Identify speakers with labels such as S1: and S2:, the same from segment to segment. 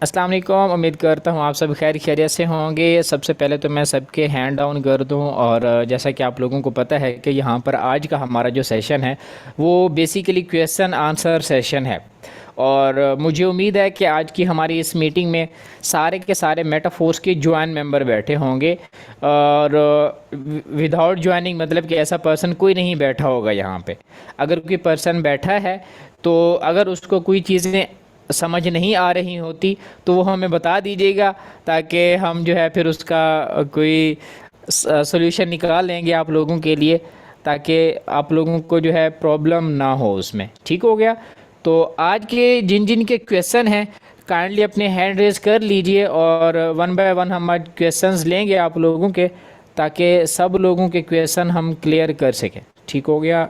S1: अस्सलाम वालेकुम। उम्मीद करता हूँ आप सब खैर खैरियत से होंगे। सबसे पहले तो मैं सबके हैंड डाउन कर दूँ और जैसा कि आप लोगों को पता है कि यहाँ पर आज का हमारा जो सेशन है वो बेसिकली क्वेश्चन आंसर सेशन है। और मुझे उम्मीद है कि आज की हमारी इस मीटिंग में सारे के सारे मेटाफोर्स के ज्वाइन मेंबर बैठे होंगे। और विदाउट ज्वाइनिंग मतलब कि ऐसा पर्सन कोई नहीं बैठा होगा यहाँ पे। अगर कोई पर्सन बैठा है तो अगर उसको कोई चीज़ें समझ नहीं आ रही होती तो वो हमें बता दीजिएगा, ताकि हम जो है फिर उसका कोई सॉल्यूशन निकाल लेंगे आप लोगों के लिए, ताकि आप लोगों को जो है प्रॉब्लम ना हो उसमें। ठीक हो गया। तो आज के जिन जिन के क्वेश्चन हैं काइंडली अपने हैंड रेज कर लीजिए और वन बाय वन हम आज क्वेश्चंस लेंगे आप लोगों के, ताकि सब लोगों के क्वेश्चन हम क्लियर कर सकें। ठीक हो गया।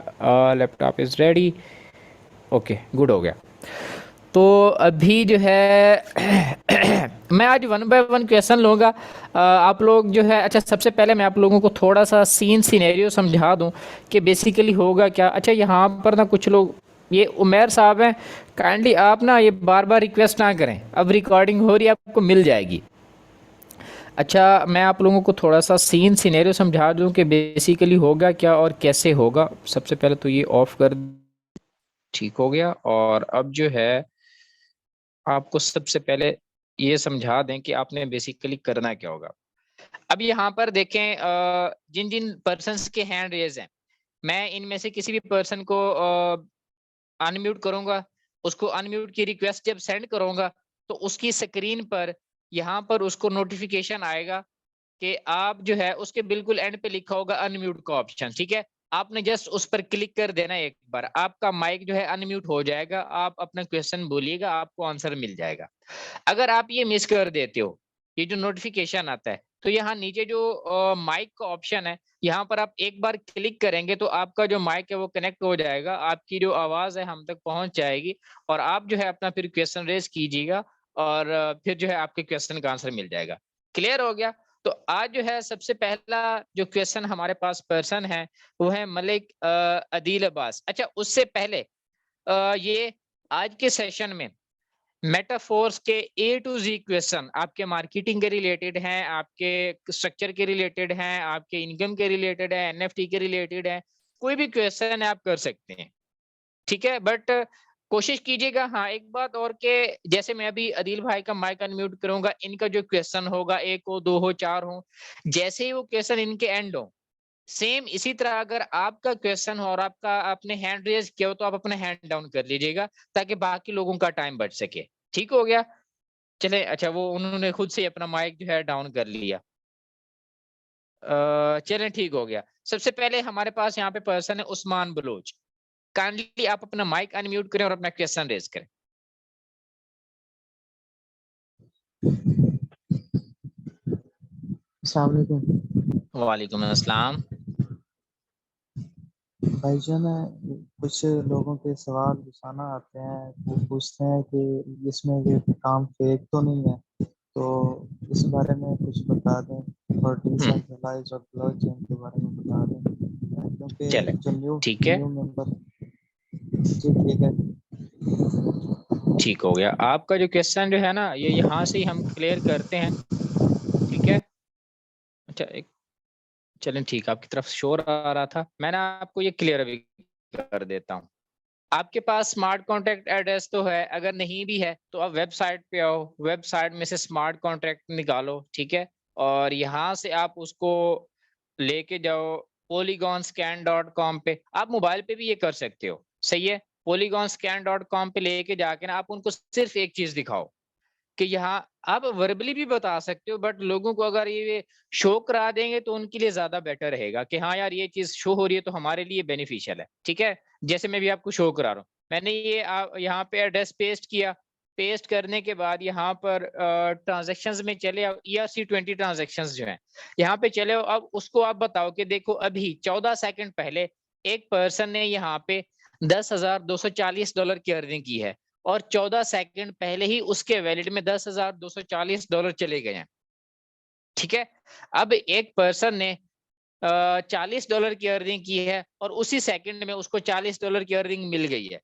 S1: Laptop is ready. Okay, good हो गया। तो अभी जो है मैं आज वन बाय वन क्वेश्चन लूँगा। आप लोग जो है, अच्छा सबसे पहले मैं आप लोगों को थोड़ा सा सीन सिनेरियो समझा दूं कि बेसिकली होगा क्या। अच्छा यहाँ पर ना कुछ लोग, ये उमेर साहब हैं, काइंडली आप ना ये बार बार रिक्वेस्ट ना करें, अब रिकॉर्डिंग हो रही है आपको मिल जाएगी। अच्छा मैं आप लोगों को थोड़ा सा सीन सिनेरियो समझा दूं कि बेसिकली होगा क्या और कैसे होगा। सबसे पहले तो ये ऑफ कर, ठीक हो गया। और अब जो है आपको सबसे पहले ये समझा दें कि आपने बेसिकली करना क्या होगा। अब यहाँ पर देखें, जिन जिन पर्सन्स के हैंड रेज हैं, मैं इनमें से किसी भी पर्सन को अनम्यूट करूंगा। उसको अनम्यूट की रिक्वेस्ट जब सेंड करूंगा तो उसकी स्क्रीन पर यहाँ पर उसको नोटिफिकेशन आएगा कि आप जो है, उसके बिल्कुल एंड पे लिखा होगा अनम्यूट का ऑप्शन। ठीक है, आपने जस्ट उस पर क्लिक कर देना, एक बार आपका माइक जो है अनम्यूट हो जाएगा, आप अपना क्वेश्चन बोलिएगा, आपको आंसर मिल जाएगा। अगर आप ये मिस कर देते हो, ये जो नोटिफिकेशन आता है, तो यहाँ नीचे जो माइक का ऑप्शन है, यहाँ पर आप एक बार क्लिक करेंगे तो आपका जो माइक है वो कनेक्ट हो जाएगा, आपकी जो आवाज है हम तक पहुंच जाएगी और आप जो है अपना फिर क्वेश्चन रेज कीजिएगा और फिर जो है आपके क्वेश्चन का आंसर मिल जाएगा। क्लियर हो गया। तो आज जो है सबसे पहला जो क्वेश्चन हमारे पास पर्सन है वो है मलिक अदील अब्बास। अच्छा उससे पहले ये आज के सेशन में मेटाफोर्स के ए टू जी क्वेश्चन आपके मार्केटिंग के रिलेटेड हैं, आपके स्ट्रक्चर के रिलेटेड हैं, आपके इनकम के रिलेटेड है, एनएफटी के रिलेटेड है, कोई भी क्वेश्चन है आप कर सकते हैं। ठीक है, बट कोशिश कीजिएगा। हाँ एक बात और के, जैसे मैं अभी अदील भाई का माइक अनम्यूट करूंगा, इनका जो क्वेश्चन होगा, एक हो, दो हो, चार हो, जैसे ही वो क्वेश्चन इनके एंड हो, सेम इसी तरह अगर आपका क्वेश्चन हो और आपका आपने हैंड रेज किया हो तो आप अपना हैंड डाउन कर लीजिएगा, ताकि बाकी लोगों का टाइम बच सके। ठीक हो गया। चले, अच्छा वो उन्होंने खुद से अपना माइक जो है डाउन कर लिया। चलें ठीक हो गया। सबसे पहले हमारे पास यहाँ पे पर्सन है उस्मान बलोच। काइंडली आप अपना माइक अनम्यूट करें और अपना क्वेश्चन रेज करें।
S2: अस्सलाम वालेकुम
S1: वालेकुम अस्सलाम।
S2: भाईजान। कुछ लोगों के सवाल निशाना आते हैं, वो पूछते हैं कि इसमें ये काम फेक तो नहीं है, तो इस बारे में कुछ बता दें और डिसेंट्रलाइज और ब्लॉकचेन के बारे में बता दें,
S1: चले
S2: क्योंकि जो न्यू
S1: ठीक है,
S2: न्यू मेंबर। जी ठीक है।
S1: ठीक हो गया। आपका जो क्वेश्चन जो है ना, ये यहाँ से ही हम क्लियर करते हैं। ठीक है। अच्छा एक, चलें ठीक, आपकी तरफ शोर आ रहा था, मैंने आपको ये क्लियर अभी कर देता हूँ। आपके पास स्मार्ट कॉन्टैक्ट एड्रेस तो है, अगर नहीं भी है तो आप वेबसाइट पे आओ, वेबसाइट में से स्मार्ट कॉन्ट्रैक्ट निकालो। ठीक है, और यहाँ से आप उसको लेके जाओ polygon-scan.com पे। आप मोबाइल पे भी ये कर सकते हो, सही है। polygon-scan.com पे लेके जाके ना आप उनको सिर्फ एक चीज दिखाओ कि यहाँ, आप वर्बली भी बता सकते हो, बट लोगों को अगर ये शो करा देंगे तो उनके लिए ज्यादा बेटर रहेगा कि हाँ यार ये चीज शो हो रही है तो हमारे लिए बेनिफिशियल है। ठीक है, जैसे मैं भी आपको शो करा रहा हूँ, मैंने ये यहाँ पे एड्रेस पेस्ट किया। पेस्ट करने के बाद यहाँ पर ट्रांजेक्शन्स में चले आओ, ERC20 ट्रांजेक्शन्स जो है यहाँ पे चले आओ। अब उसको आप बताओ कि देखो अभी 14 सेकंड पहले एक पर्सन ने यहाँ पे $10,240 की अर्निंग की है और 14 सेकंड पहले ही उसके वैलेट में $10,240 चले गए हैं। ठीक है, अब एक पर्सन ने $40 की अर्निंग की है और उसी सेकंड में उसको $40 की अर्निंग मिल गई है।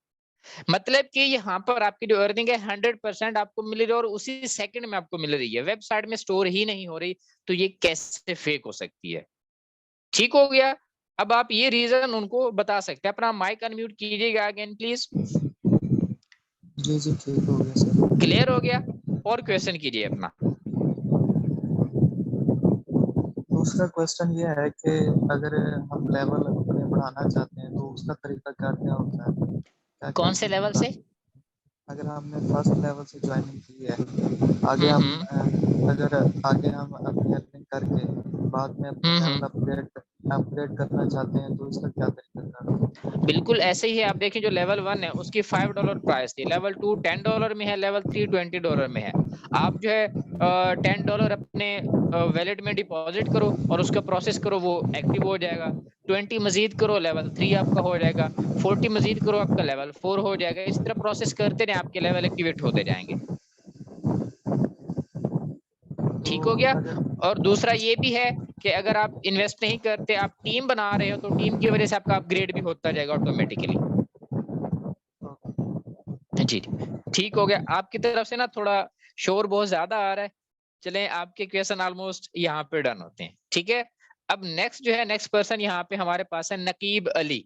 S1: मतलब कि यहाँ पर आपकी जो अर्निंग है 100% आपको मिल रही है और उसी सेकंड में आपको मिल रही है, वेबसाइट में स्टोर ही नहीं हो रही, तो ये कैसे फेक हो सकती है? ठीक हो गया। अब आप ये रीजन उनको बता सकते हैं। अपना माइक अनम्यूट कीजिएगा अगेन प्लीज।
S2: जी जी ठीक हो गया सर।
S1: क्लियर हो गया? और
S2: हाँ
S1: क्वेश्चन
S2: जी।
S1: कीजिए अपना।
S2: दूसरा क्वेश्चन ये है कि अगर हम लेवल अपने बढ़ाना चाहते हैं तो उसका तरीका क्या क्या होता है, क्या क्या
S1: कौन से
S2: चीज़ें
S1: लेवल
S2: बता
S1: से?
S2: सकते हैं? अगर हमने फर्स्ट लेवल से ज्वाइनिंग की है, आगे हम
S1: हम्म।
S2: अगर आगे हम अपनी अर्निंग करके बाद में अपना
S1: हम्म।
S2: लेवल अपग्रेड अपग्रेड करना चाहते हैं तो इसका क्या तरीका है?
S1: बिल्कुल ऐसे ही है। आप देखिए जो लेवल 1 है उसकी $5 प्राइस थी, लेवल 2 $10 में है, लेवल 3 $20 में है। आप जो है $10 अपने वैलेट में डिपॉजिट करो और उसका प्रोसेस करो, वो एक्टिव हो जाएगा। 20 मजीद करो, लेवल 3 आपका हो जाएगा। 40 मजीद करो, आपका लेवल 4 हो जाएगा। इस तरह प्रोसेस करते रहे, आपके लेवल एक्टिवेट होते जाएंगे।
S2: तो
S1: ठीक हो गया।
S2: अगर
S1: और दूसरा ये भी है कि अगर आप इन्वेस्ट नहीं करते, आप टीम बना रहे हो, तो टीम की वजह से आपका अपग्रेड भी होता जाएगा ऑटोमेटिकली। जी, ठीक हो गया। आपकी तरफ से ना थोड़ा शोर बहुत ज़्यादा आ रहा है। चलें आपके क्वेश्चन ऑलमोस्ट यहाँ पे डन होते हैं, ठीक है? अब नेक्स्ट जो है, नेक्स्ट पर्सन यहाँ पे हमारे पास है नकीब अली।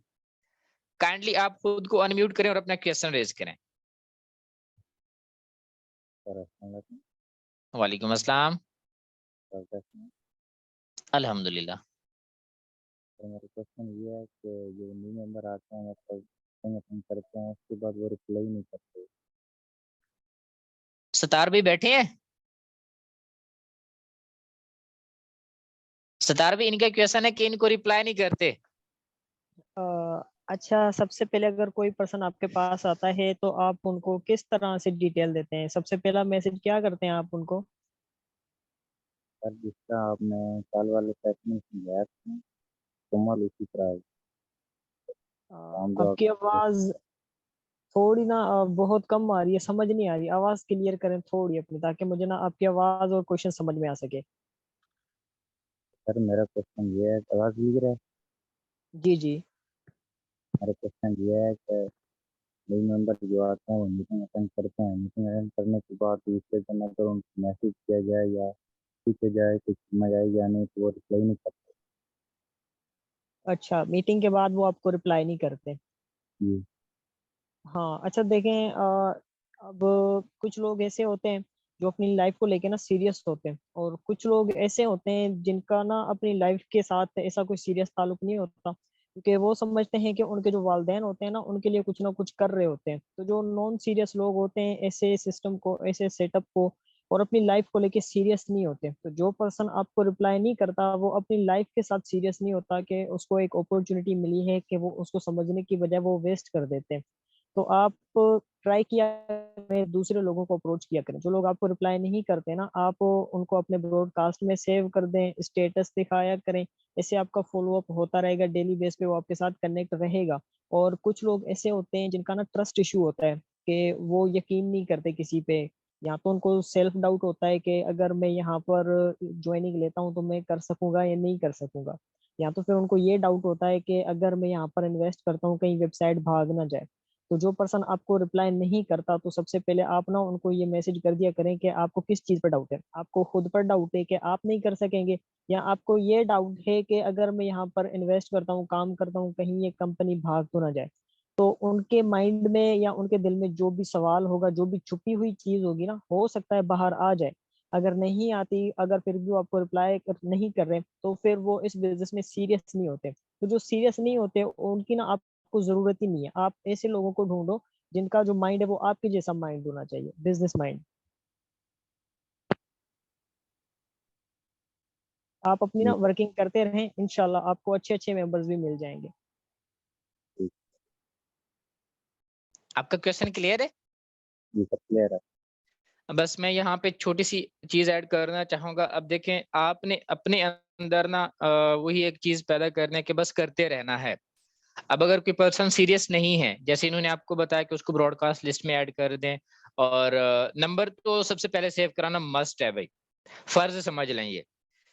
S1: काइंडली आप खुद को अनम्यूट करें और अपना क्वेश्चन रेज़ करें।
S3: सर अस्सलाम वालेकुम।
S1: वालेकुम अस्सलाम।
S3: सर कैसे हैं?
S1: अल्हम्दुलिल्लाह।
S3: सर मेरा क्वेश्चन ये है कि जो न्यू मेंबर आते हैं मतलब संगठन करते हैं उसके बाद वो रिप्लाई नहीं करते।
S1: सत्तार भाई बैठे हैं? सत्तार भाई, इनका क्वेश्चन है कि इनको रिप्लाई नहीं करते।
S4: अच्छा, सबसे पहले अगर कोई पर्सन आपके पास आता है तो आप उनको किस तरह से डिटेल देते हैं? सबसे पहला मैसेज क्या करते हैं आप उनको?
S3: सर जिसका आपने कल वाले सेशन में समझाया था कमल उसी तरह काम जो
S4: आपकी
S3: आप
S4: आवाज थोड़ी ना बहुत कम आ रही है, समझ नहीं आ रही। आवाज क्लियर करें थोड़ी अपनी, ताकि मुझे ना आपकी आवाज और क्वेश्चन समझ में आ सके।
S3: सर मेरा क्वेश्चन ये है आवाज क्लियर है।
S4: जी जी।
S3: मेरा क्वेश्चन ये है कि न्यू मेंबर जो आते हैं वो मीटिंग अटेंड करते हैं, मीटिंग अटेंड करने के बाद दूसरे दिन अगर उनको मैसेज किया जाए या पूछा जाए कुछ समझ आई या नहीं तो वो रिप्लाई नहीं करते।
S4: अच्छा, मीटिंग के बाद वो आपको रिप्लाई नहीं करते?
S3: जी
S4: हाँ, अच्छा देखें, अब कुछ लोग ऐसे होते हैं जो अपनी लाइफ को लेके ना सीरियस होते हैं, और कुछ लोग ऐसे होते हैं जिनका ना अपनी लाइफ के साथ ऐसा कोई सीरियस ताल्लुक नहीं होता, क्योंकि वो समझते हैं कि उनके जो वालिदैन होते हैं ना उनके लिए कुछ ना कुछ कर रहे होते हैं। तो जो नॉन सीरियस लोग होते हैं ऐसे सिस्टम को, ऐसे सेटअप को और अपनी लाइफ को लेके सीरियस नहीं होते। तो जो पर्सन आपको रिप्लाई नहीं करता वो अपनी लाइफ के साथ सीरियस नहीं होता, कि उसको एक अपॉर्चुनिटी मिली है कि वो उसको समझने की बजाय वो वेस्ट कर देते हैं। तो आप ट्राई किया करें, दूसरे लोगों को अप्रोच किया करें। जो लोग आपको रिप्लाई नहीं करते ना, आप उनको अपने ब्रॉडकास्ट में सेव कर दें, स्टेटस दिखाया करें। इससे आपका फॉलो अप होता रहेगा, डेली बेस पे वो आपके साथ कनेक्ट रहेगा। और कुछ लोग ऐसे होते हैं जिनका ना ट्रस्ट इशू होता है, कि वो यकीन नहीं करते किसी पे, या तो उनको सेल्फ डाउट होता है कि अगर मैं यहाँ पर ज्वाइनिंग लेता हूँ तो मैं कर सकूंगा या नहीं कर सकूंगा, या तो फिर उनको ये डाउट होता है कि अगर मैं यहाँ पर इन्वेस्ट करता हूँ कहीं वेबसाइट भाग ना जाए। तो जो पर्सन आपको रिप्लाई नहीं करता, तो सबसे पहले आप ना उनको ये मैसेज कर दिया करें कि आपको किस चीज़ पर डाउट है। आपको खुद पर डाउट है कि आप नहीं कर सकेंगे, या आपको ये डाउट है कि अगर मैं यहाँ पर इन्वेस्ट करता हूँ, काम करता हूँ, कहीं ये कंपनी भाग तो ना जाए। तो उनके माइंड में या उनके दिल में जो भी सवाल होगा, जो भी छुपी हुई चीज़ होगी ना, हो सकता है बाहर आ जाए। अगर नहीं आती, अगर फिर भी वो आपको रिप्लाई नहीं कर रहे, तो फिर वो इस बिजनेस में सीरियस नहीं होते। तो जो सीरियस नहीं होते उनकी ना आपको जरूरत ही नहीं है। आप ऐसे लोगों को ढूंढो जिनका जो माइंड है वो आपके जैसा माइंड होना चाहिए, बिजनेस माइंड। आप अपनी ना
S3: जी
S4: वर्किंग करते रहें, इंशाल्लाह आपको अच्छे अच्छे मेंबर्स भी मिल जाएंगे।
S3: जी
S1: आपका क्वेश्चन क्लियर है?
S3: जी सर क्लियर है।
S1: बस मैं यहाँ पे छोटी सी चीज ऐड करना चाहूंगा। अब देखें, आपने अपने अंदर ना वही एक चीज पैदा करने के बस करते रहना है। अब अगर कोई पर्सन सीरियस नहीं है, जैसे इन्होंने आपको बताया कि उसको ब्रॉडकास्ट लिस्ट में ऐड कर दें, और नंबर तो सबसे पहले सेव कराना मस्ट है भाई, फर्ज समझ लें ये।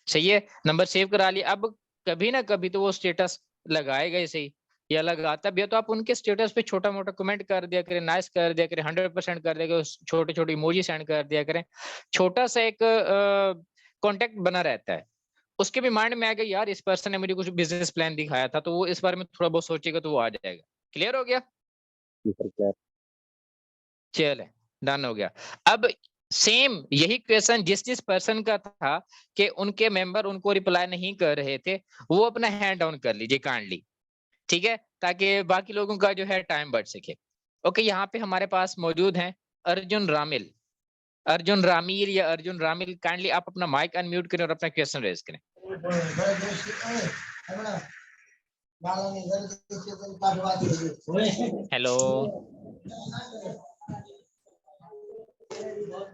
S1: सही है, नंबर सेव करा लिया। अब कभी ना कभी तो वो स्टेटस लगाएगा ही सही। ये अलग आता भी है तो आप उनके स्टेटस पे छोटा मोटा कमेंट कर दिया करें, नाइस कर दिया करें, 100% कर दिया करें, छोटे छोटे इमोजी सेंड कर दिया करें। छोटा सा एक कांटेक्ट बना रहता है। उसके भी माइंड में आएगा यार इस पर्सन ने मुझे कुछ बिजनेस प्लान दिखाया था, तो वो इस बारे में थोड़ा बहुत सोचेगा तो वो आ जाएगा। क्लियर हो गया?
S3: जी सर क्लियर।
S1: चले, डन हो गया। अब सेम यही क्वेश्चन जिस जिस पर्सन का था कि उनके मेंबर उनको रिप्लाई नहीं कर रहे थे, वो अपना हैंड डाउन कर लीजिए काइंडली, ठीक है, ताकि बाकी लोगों का जो है टाइम बढ़ सके। ओके, यहाँ पे हमारे पास मौजूद हैं अर्जुन रामिल। अर्जुन रामील या अर्जुन रामिल, काइंडली आप अपना माइक अनम्यूट करें और अपना क्वेश्चन रेज करें। हेलो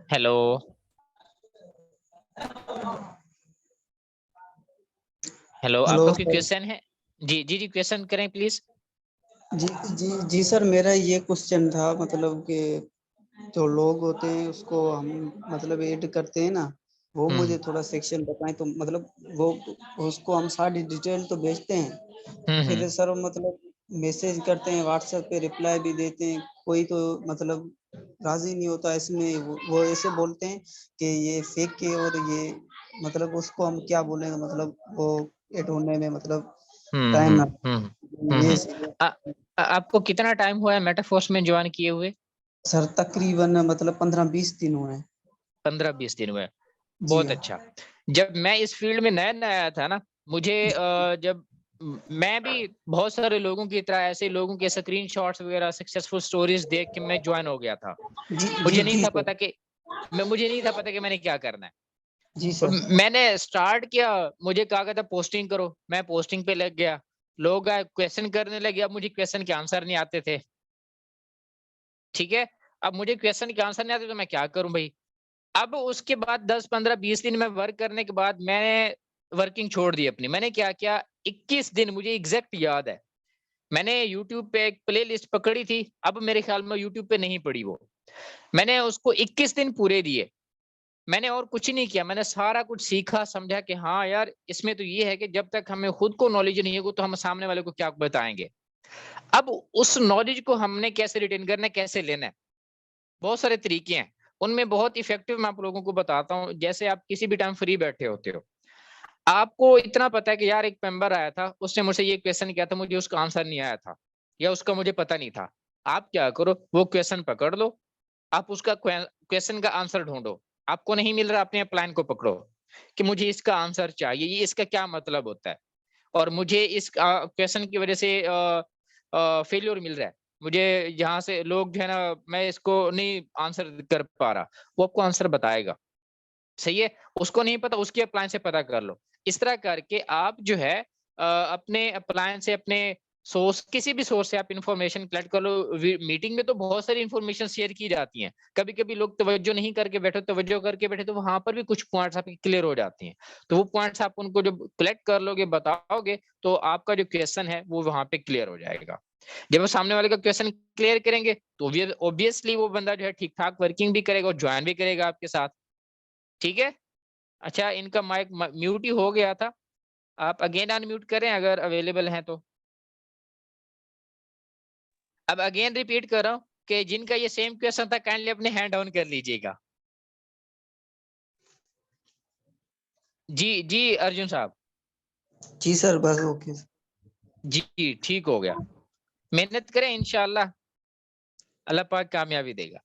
S1: हेलो हेलो,
S5: हेलो
S1: आपका कोई
S5: सर।
S1: क्वेश्चन है? जी जी जी, क्वेश्चन करें प्लीज।
S5: जी जी जी सर, मेरा ये क्वेश्चन था मतलब कि जो लोग होते हैं उसको हम मतलब ऐड करते हैं ना, वो मुझे थोड़ा सेक्शन बताएं तो मतलब वो उसको हम सारी डिटेल तो भेजते हैं, फिर सर मतलब मैसेज करते हैं, व्हाट्सएप पे रिप्लाई भी देते हैं, कोई तो मतलब राजी नहीं होता इसमें, वो ऐसे बोलते हैं कि ये फेक है और ये मतलब उसको हम क्या बोलेंगे, मतलब वो ऐड होने में मतलब टाइम ये
S1: आ, आपको कितना टाइम हुआ है मेटाफोर्स में ज्वाइन किए हुए?
S5: सर तकरीबन मतलब 15-20 दिन हुए हैं।
S1: 15-20 दिन हुए,
S5: जी
S1: बहुत
S5: हाँ।
S1: अच्छा। जब मैं इस फील्ड में नया नया आया था ना, मुझे जब मैं भी बहुत सारे लोगों की तरह ऐसे लोगों के स्क्रीनशॉट्स वगैरह सक्सेसफुल स्टोरीज देख के मैं ज्वाइन हो गया था।
S5: जी जी
S1: मुझे नहीं
S5: जी
S1: था
S5: सर।
S1: पता कि मुझे नहीं था पता कि मैंने क्या करना है।
S5: जी
S1: और
S5: सर।
S1: मैंने स्टार्ट किया, मुझे कहा गया था पोस्टिंग करो, मैं पोस्टिंग पे लग गया, लोग क्वेश्चन करने लगे, अब मुझे क्वेश्चन के आंसर नहीं आते थे, ठीक है। अब मुझे क्वेश्चन के आंसर नहीं आते तो मैं क्या करूं भाई। अब उसके बाद 10-15-20 दिन में वर्क करने के बाद मैंने वर्किंग छोड़ दी अपनी। मैंने क्या किया, 21 दिन मुझे एग्जैक्ट याद है, मैंने यूट्यूब पे एक प्ले लिस्ट पकड़ी थी, अब मेरे ख्याल में यूट्यूब पे नहीं पड़ी वो। मैंने उसको 21 दिन पूरे दिए, मैंने और कुछ नहीं किया, मैंने सारा कुछ सीखा समझा कि हाँ यार इसमें तो ये है कि जब तक हमें खुद को नॉलेज नहीं होगी तो हम सामने वाले को क्या बताएंगे। अब उस नॉलेज को हमने कैसे रिटेन करना है, कैसे लेना है, बहुत सारे तरीके हैं, उनमें बहुत इफेक्टिव मैं आप लोगों को बताता हूँ। जैसे आप किसी भी टाइम फ्री बैठे होते हो, आपको इतना पता है कि यार एक मेंबर आया था, उसने मुझसे ये क्वेश्चन किया था, मुझे उसका आंसर नहीं आया था या उसका मुझे पता नहीं था। आप क्या करो, वो क्वेश्चन पकड़ लो, आप उसका क्वेश्चन का आंसर ढूंढो। आपको नहीं मिल रहा, अपने प्लान को पकड़ो कि मुझे इसका आंसर चाहिए, ये इसका क्या मतलब होता है, और मुझे इस क्वेश्चन की वजह से फेल्योर मिल रहा है, मुझे यहाँ से लोग जो है ना, मैं इसको नहीं आंसर कर पा रहा, वो आपको आंसर बताएगा। सही है, उसको नहीं पता, उसके अप्लायंस से पता कर लो। इस तरह करके आप जो है अपने अप्लायंस से, अपने सोर्स, किसी भी सोर्स से आप इंफॉर्मेशन कलेक्ट कर लो। मीटिंग में तो बहुत सारी इंफॉर्मेशन शेयर की जाती हैं, कभी कभी लोग तवज्जो नहीं करके बैठे, तवज्जो करके बैठे तो वहां पर भी कुछ पॉइंट्स आपके क्लियर हो जाती हैं। तो वो पॉइंट्स आप उनको जब कलेक्ट कर लोगे, बताओगे, तो आपका जो क्वेश्चन है वो वहां पे क्लियर हो जाएगा। जब वो सामने वाले का क्वेश्चन क्लियर करेंगे तो ऑब्वियसली वो बंदा जो है ठीक ठाक वर्किंग भी करेगा और ज्वाइन भी करेगा आपके साथ, ठीक है। अच्छा, इनका माइक म्यूट ही हो गया था, आप अगेन अनम्यूट करें अगर अवेलेबल हैं तो। अब अगेन रिपीट कर रहा हूं कि जिनका ये सेम क्वेश्चन था काइंडली अपने हैंड डाउन कर लीजिएगा। जी जी अर्जुन साहब।
S5: जी सर बस ओके।
S1: जी ठीक हो गया, मेहनत करें, इंशाल्लाह अल्लाह पाक कामयाबी देगा।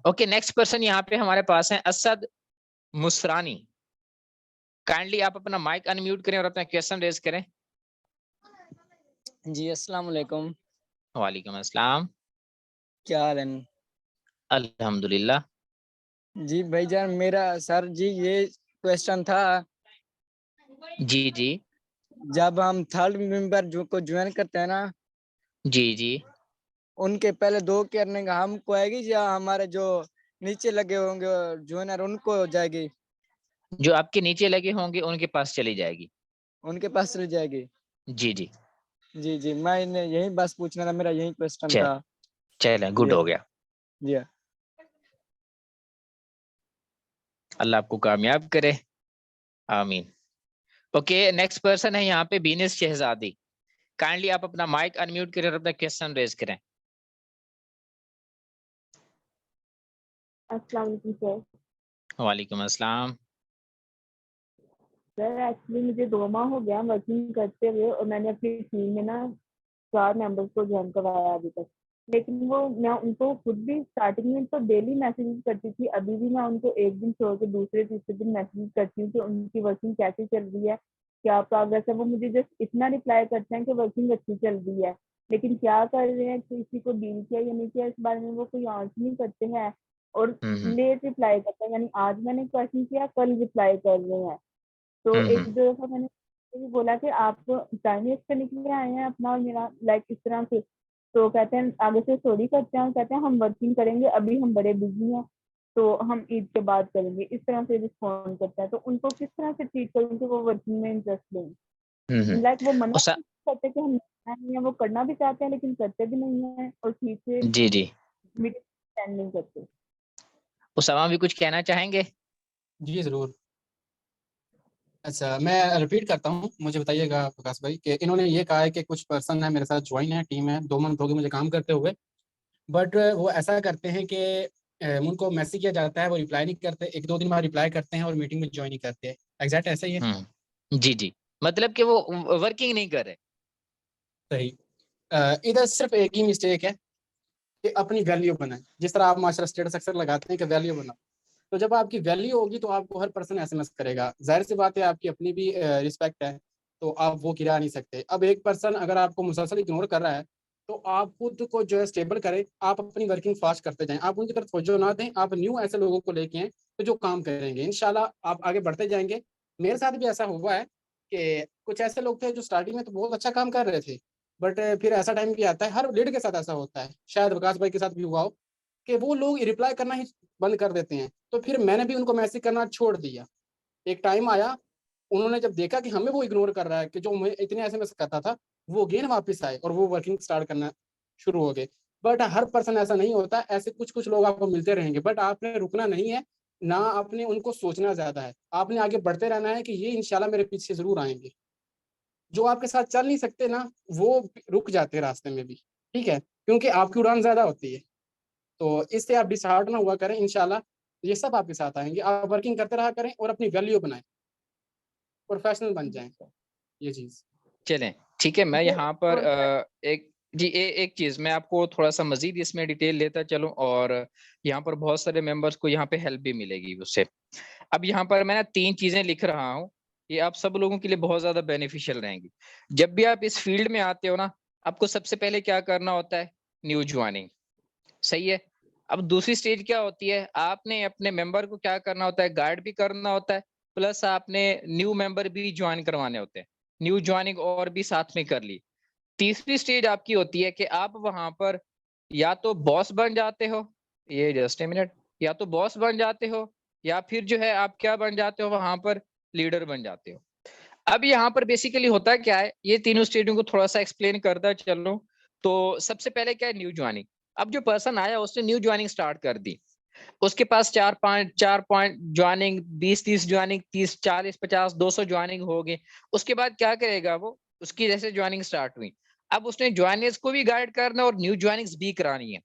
S1: ओके, नेक्स्ट पर्सन यहाँ पे हमारे पास है असद मुसरानी। काइंडली आप अपना माइक अनम्यूट करें और अपना क्वेश्चन रेज करें।
S6: जी अस्सलाम वालेकुम।
S1: वालेकुम अस्सलाम।
S6: क्या हाल है?
S1: अल्हम्दुलिल्लाह।
S6: जी भाईजान, मेरा सर जी ये क्वेश्चन था,
S1: जी जी
S6: जब हम थर्ड मेंबर जो को ज्वाइन करते हैं ना,
S1: जी जी।
S6: उनके पहले 2 करने का हमको आएगी या हमारे जो नीचे लगे होंगे ज्वाइनर उनको जाएगी?
S1: जो आपके नीचे लगे होंगे उनके पास चली जाएगी।
S6: उनके पास चली जाएगी?
S1: जी जी।
S6: जी जी, मैंने यही बस पूछना था, मेरा यही क्वेश्चन
S1: चल
S6: था।
S1: चले,
S6: जी
S1: गुड हो गया,
S6: जी।
S1: अल्लाह आपको कामयाब करे, आमीन। ओके, नेक्स्ट पर्सन है यहाँ पे बीनिस शहजादी। काइंडली आप अपना माइक अनम्यूट करें और अपना क्वेश्चन रेज करें।
S7: अस्सलाम वालेकुम सर।
S1: वालेकुम अस्सलाम।
S7: सर एक्चुअली मुझे 2 माह हो गया वर्किंग करते हुए और मैंने अपनी टीम में ना 4 मेंबर्स को जॉइन करवाया अभी तक। लेकिन वो मैं उनको खुद भी स्टार्टिंग में तो डेली मैसेजेस करती थी, अभी भी मैं उनको एक दिन छोड़ के दूसरे तीसरे दिन मैसेज करती हूँ कि उनकी वर्किंग कैसी चल रही है, क्या प्रोग्रेस है। वो मुझे जस्ट इतना रिप्लाई करते हैं कि वर्किंग अच्छी चल रही है, लेकिन क्या कर रहे हैं, किसी को डील किया या नहीं किया इस बारे में वो कोई आंसर नहीं करते हैं और
S1: हम्म
S7: लेट रिप्लाई करते हैं। यानी आज मैंने क्वेश्चन किया, कल रिप्लाई कर रहे हैं। तो एक
S1: हम्म।
S7: दो दफा मैंने ये बोला कि आप टाइम वेस्ट करने के लिए आए हैं अपना और मेरा, लाइक इस तरह से। तो कहते हैं आगे से सॉरी करते हैं, कहते हैं हम वर्किंग करेंगे, अभी हम बड़े बिजी हैं, तो हम ईद के बाद करेंगे। इस तरह से रिस्पॉन्ड करता है। तो उनको किस तरह से ट्रीट करूँ कि वो वर्किंग में इंटरेस्ट लें। लाइक वो मना
S1: उसा
S7: नहीं करते कि हम नहीं है, वो करना भी चाहते हैं लेकिन करते भी नहीं है और ठीक से
S1: जी जी,
S7: मीटिंग अटेंड नहीं करते।
S1: उसामा भी कुछ कहना चाहेंगे?
S8: जी ज़रूर। अच्छा, मैं रिपीट करता हूँ, मुझे बताइएगा प्रकाश भाई कि इन्होंने ये कहा है कि कुछ पर्सन है मेरे साथ ज्वाइन है, टीम है, 2 मंथ हो गए मुझे काम करते हुए, बट वो ऐसा करते हैं कि उनको मैसेज किया जाता है, वो रिप्लाई नहीं करते, 1-2 दिन बाद रिप्लाई करते हैं और मीटिंग में ज्वाइन नहीं करते। एग्जैक्ट ऐसा ही है?
S1: जी जी, मतलब कि वो वर्किंग नहीं कर रहे।
S8: सही। इधर सिर्फ एक ही मिस्टेक है कि अपनी वैल्यू बनाए। जिस तरह आप माशाल्लाह स्टेटस अक्सर लगाते हैं कि वैल्यू बनाओ, तो जब आपकी वैल्यू होगी तो आपको हर पर्सन एसएमएस करेगा। जाहिर सी बात है, आपकी अपनी भी रिस्पेक्ट है, तो आप वो गिरा नहीं सकते। अब एक पर्सन अगर आपको मुसलसल इग्नोर कर रहा है, तो आप खुद को जो है स्टेबल करें, आप अपनी वर्किंग फास्ट करते जाएं, आप उनकी तरफ तवज्जो ना दें, आप न्यू ऐसे लोगों को लेके आएं तो जो काम करेंगे। इंशाल्लाह आप आगे बढ़ते जाएंगे। मेरे साथ भी ऐसा हुआ है कि कुछ ऐसे लोग थे जो स्टार्टिंग में तो बहुत अच्छा काम कर रहे थे, बट फिर ऐसा टाइम भी आता है, हर लीडर के साथ ऐसा होता है, शायद विकास भाई के साथ भी हुआ हो, कि वो लोग रिप्लाई करना ही बंद कर देते हैं। तो फिर मैंने भी उनको मैसेज करना छोड़ दिया। एक टाइम आया, उन्होंने जब देखा कि हमें वो इग्नोर कर रहा है, कि जो मैं इतने एसएमएस करता था, वो अगेन वापस आए और वो वर्किंग स्टार्ट करना शुरू हो गए। बट हर पर्सन ऐसा नहीं होता, ऐसे कुछ कुछ लोग आपको मिलते रहेंगे, बट आपने रुकना नहीं है, ना आपने उनको सोचना ज्यादा है, आपने आगे बढ़ते रहना है कि ये इंशाल्लाह मेरे पीछे जरूर आएंगे। जो आपके साथ चल नहीं सकते ना, वो रुक जाते हैं रास्ते में भी, ठीक है, क्योंकि आपकी उड़ान ज्यादा होती है। तो इससे आप डिसहार्ट ना हुआ करें, इंशाल्लाह ये सब आपके साथ आएंगे। आप वर्किंग करते रहा करें और अपनी वैल्यू बनाएं, प्रोफेशनल बन जाएं, ये चीज।
S1: चलें, ठीक है। मैं
S7: सर
S1: यहाँ पर
S7: और सर
S1: एक चीज़ मैं आपको थोड़ा सा मजीद इसमें डिटेल लेता चलूँ, और यहाँ पर बहुत सारे मेंबर्स को यहाँ पे हेल्प भी मिलेगी उससे। अब यहाँ पर मैं ना 3 चीज़ें लिख रहा हूँ, ये आप सब लोगों के लिए बहुत ज़्यादा बेनिफिशियल रहेंगी। जब भी आप इस फील्ड में आते हो ना, आपको सबसे पहले क्या करना होता है? न्यू जॉइनिंग, सही है। अब दूसरी स्टेज क्या होती है? आपने अपने मेंबर को क्या करना होता है? गाइड भी करना होता है, प्लस आपने न्यू मेंबर भी ज्वाइन करवाने होते हैं। न्यू ज्वाइनिंग और भी साथ में कर ली। तीसरी स्टेज आपकी होती है कि आप वहां पर या तो बॉस बन जाते हो, ये जस्ट ए मिनट, या तो बॉस बन जाते हो, या फिर जो है आप क्या बन जाते हो वहां पर? लीडर बन जाते हो। अब यहाँ पर बेसिकली होता क्या है, ये तीनों स्टेजों को थोड़ा सा एक्सप्लेन करता चलूं। तो सबसे पहले क्या है? New joining. अब जो पर्सन आया उसने न्यू ज्वाइनिंग स्टार्ट कर दी, उसके पास 4 पॉइंट ज्वाइनिंग, 20-30 ज्वाइनिंग, 30-40-50-200 ज्वाइनिंग हो गए। उसके बाद क्या करेगा वो? उसकी जैसे ज्वाइनिंग स्टार्ट हुई, अब उसने ज्वाइनर्स को भी गाइड करना और न्यू ज्वाइनिंग्स भी करानी है।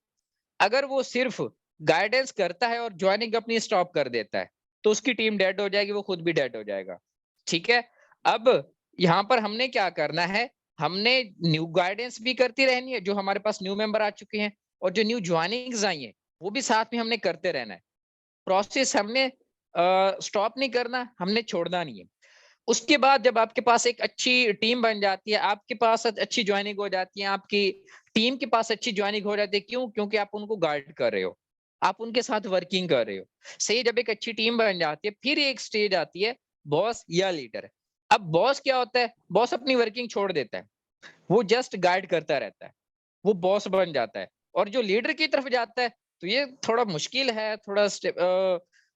S1: अगर वो सिर्फ गाइडेंस करता है और ज्वाइनिंग अपनी स्टॉप कर देता है, तो उसकी टीम डेड हो जाएगी, वो खुद भी डेड हो जाएगा। ठीक है। अब यहाँ पर हमने क्या करना है? हमने न्यू गाइडेंस भी करती रहनी है, जो हमारे पास न्यू मेंबर आ चुके हैं, और जो न्यू ज्वाइनिंग्स आई हैं वो भी साथ में हमने करते रहना है। प्रोसेस हमने स्टॉप नहीं करना, हमने छोड़ना नहीं है। उसके बाद जब आपके पास एक अच्छी टीम बन जाती है, आपके पास अच्छी ज्वाइनिंग हो जाती है, आपकी टीम के पास अच्छी ज्वाइनिंग हो जाती है, क्यों? क्योंकि आप उनको गाइड कर रहे हो, आप उनके साथ वर्किंग कर रहे हो। सही, जब एक अच्छी टीम बन जाती है, फिर एक स्टेज आती है बॉस या लीडर। अब बॉस क्या होता है? बॉस अपनी वर्किंग छोड़ देता है, वो जस्ट गाइड करता रहता है, वो बॉस बन जाता है। और जो लीडर की तरफ जाता है, तो ये थोड़ा मुश्किल है, थोड़ा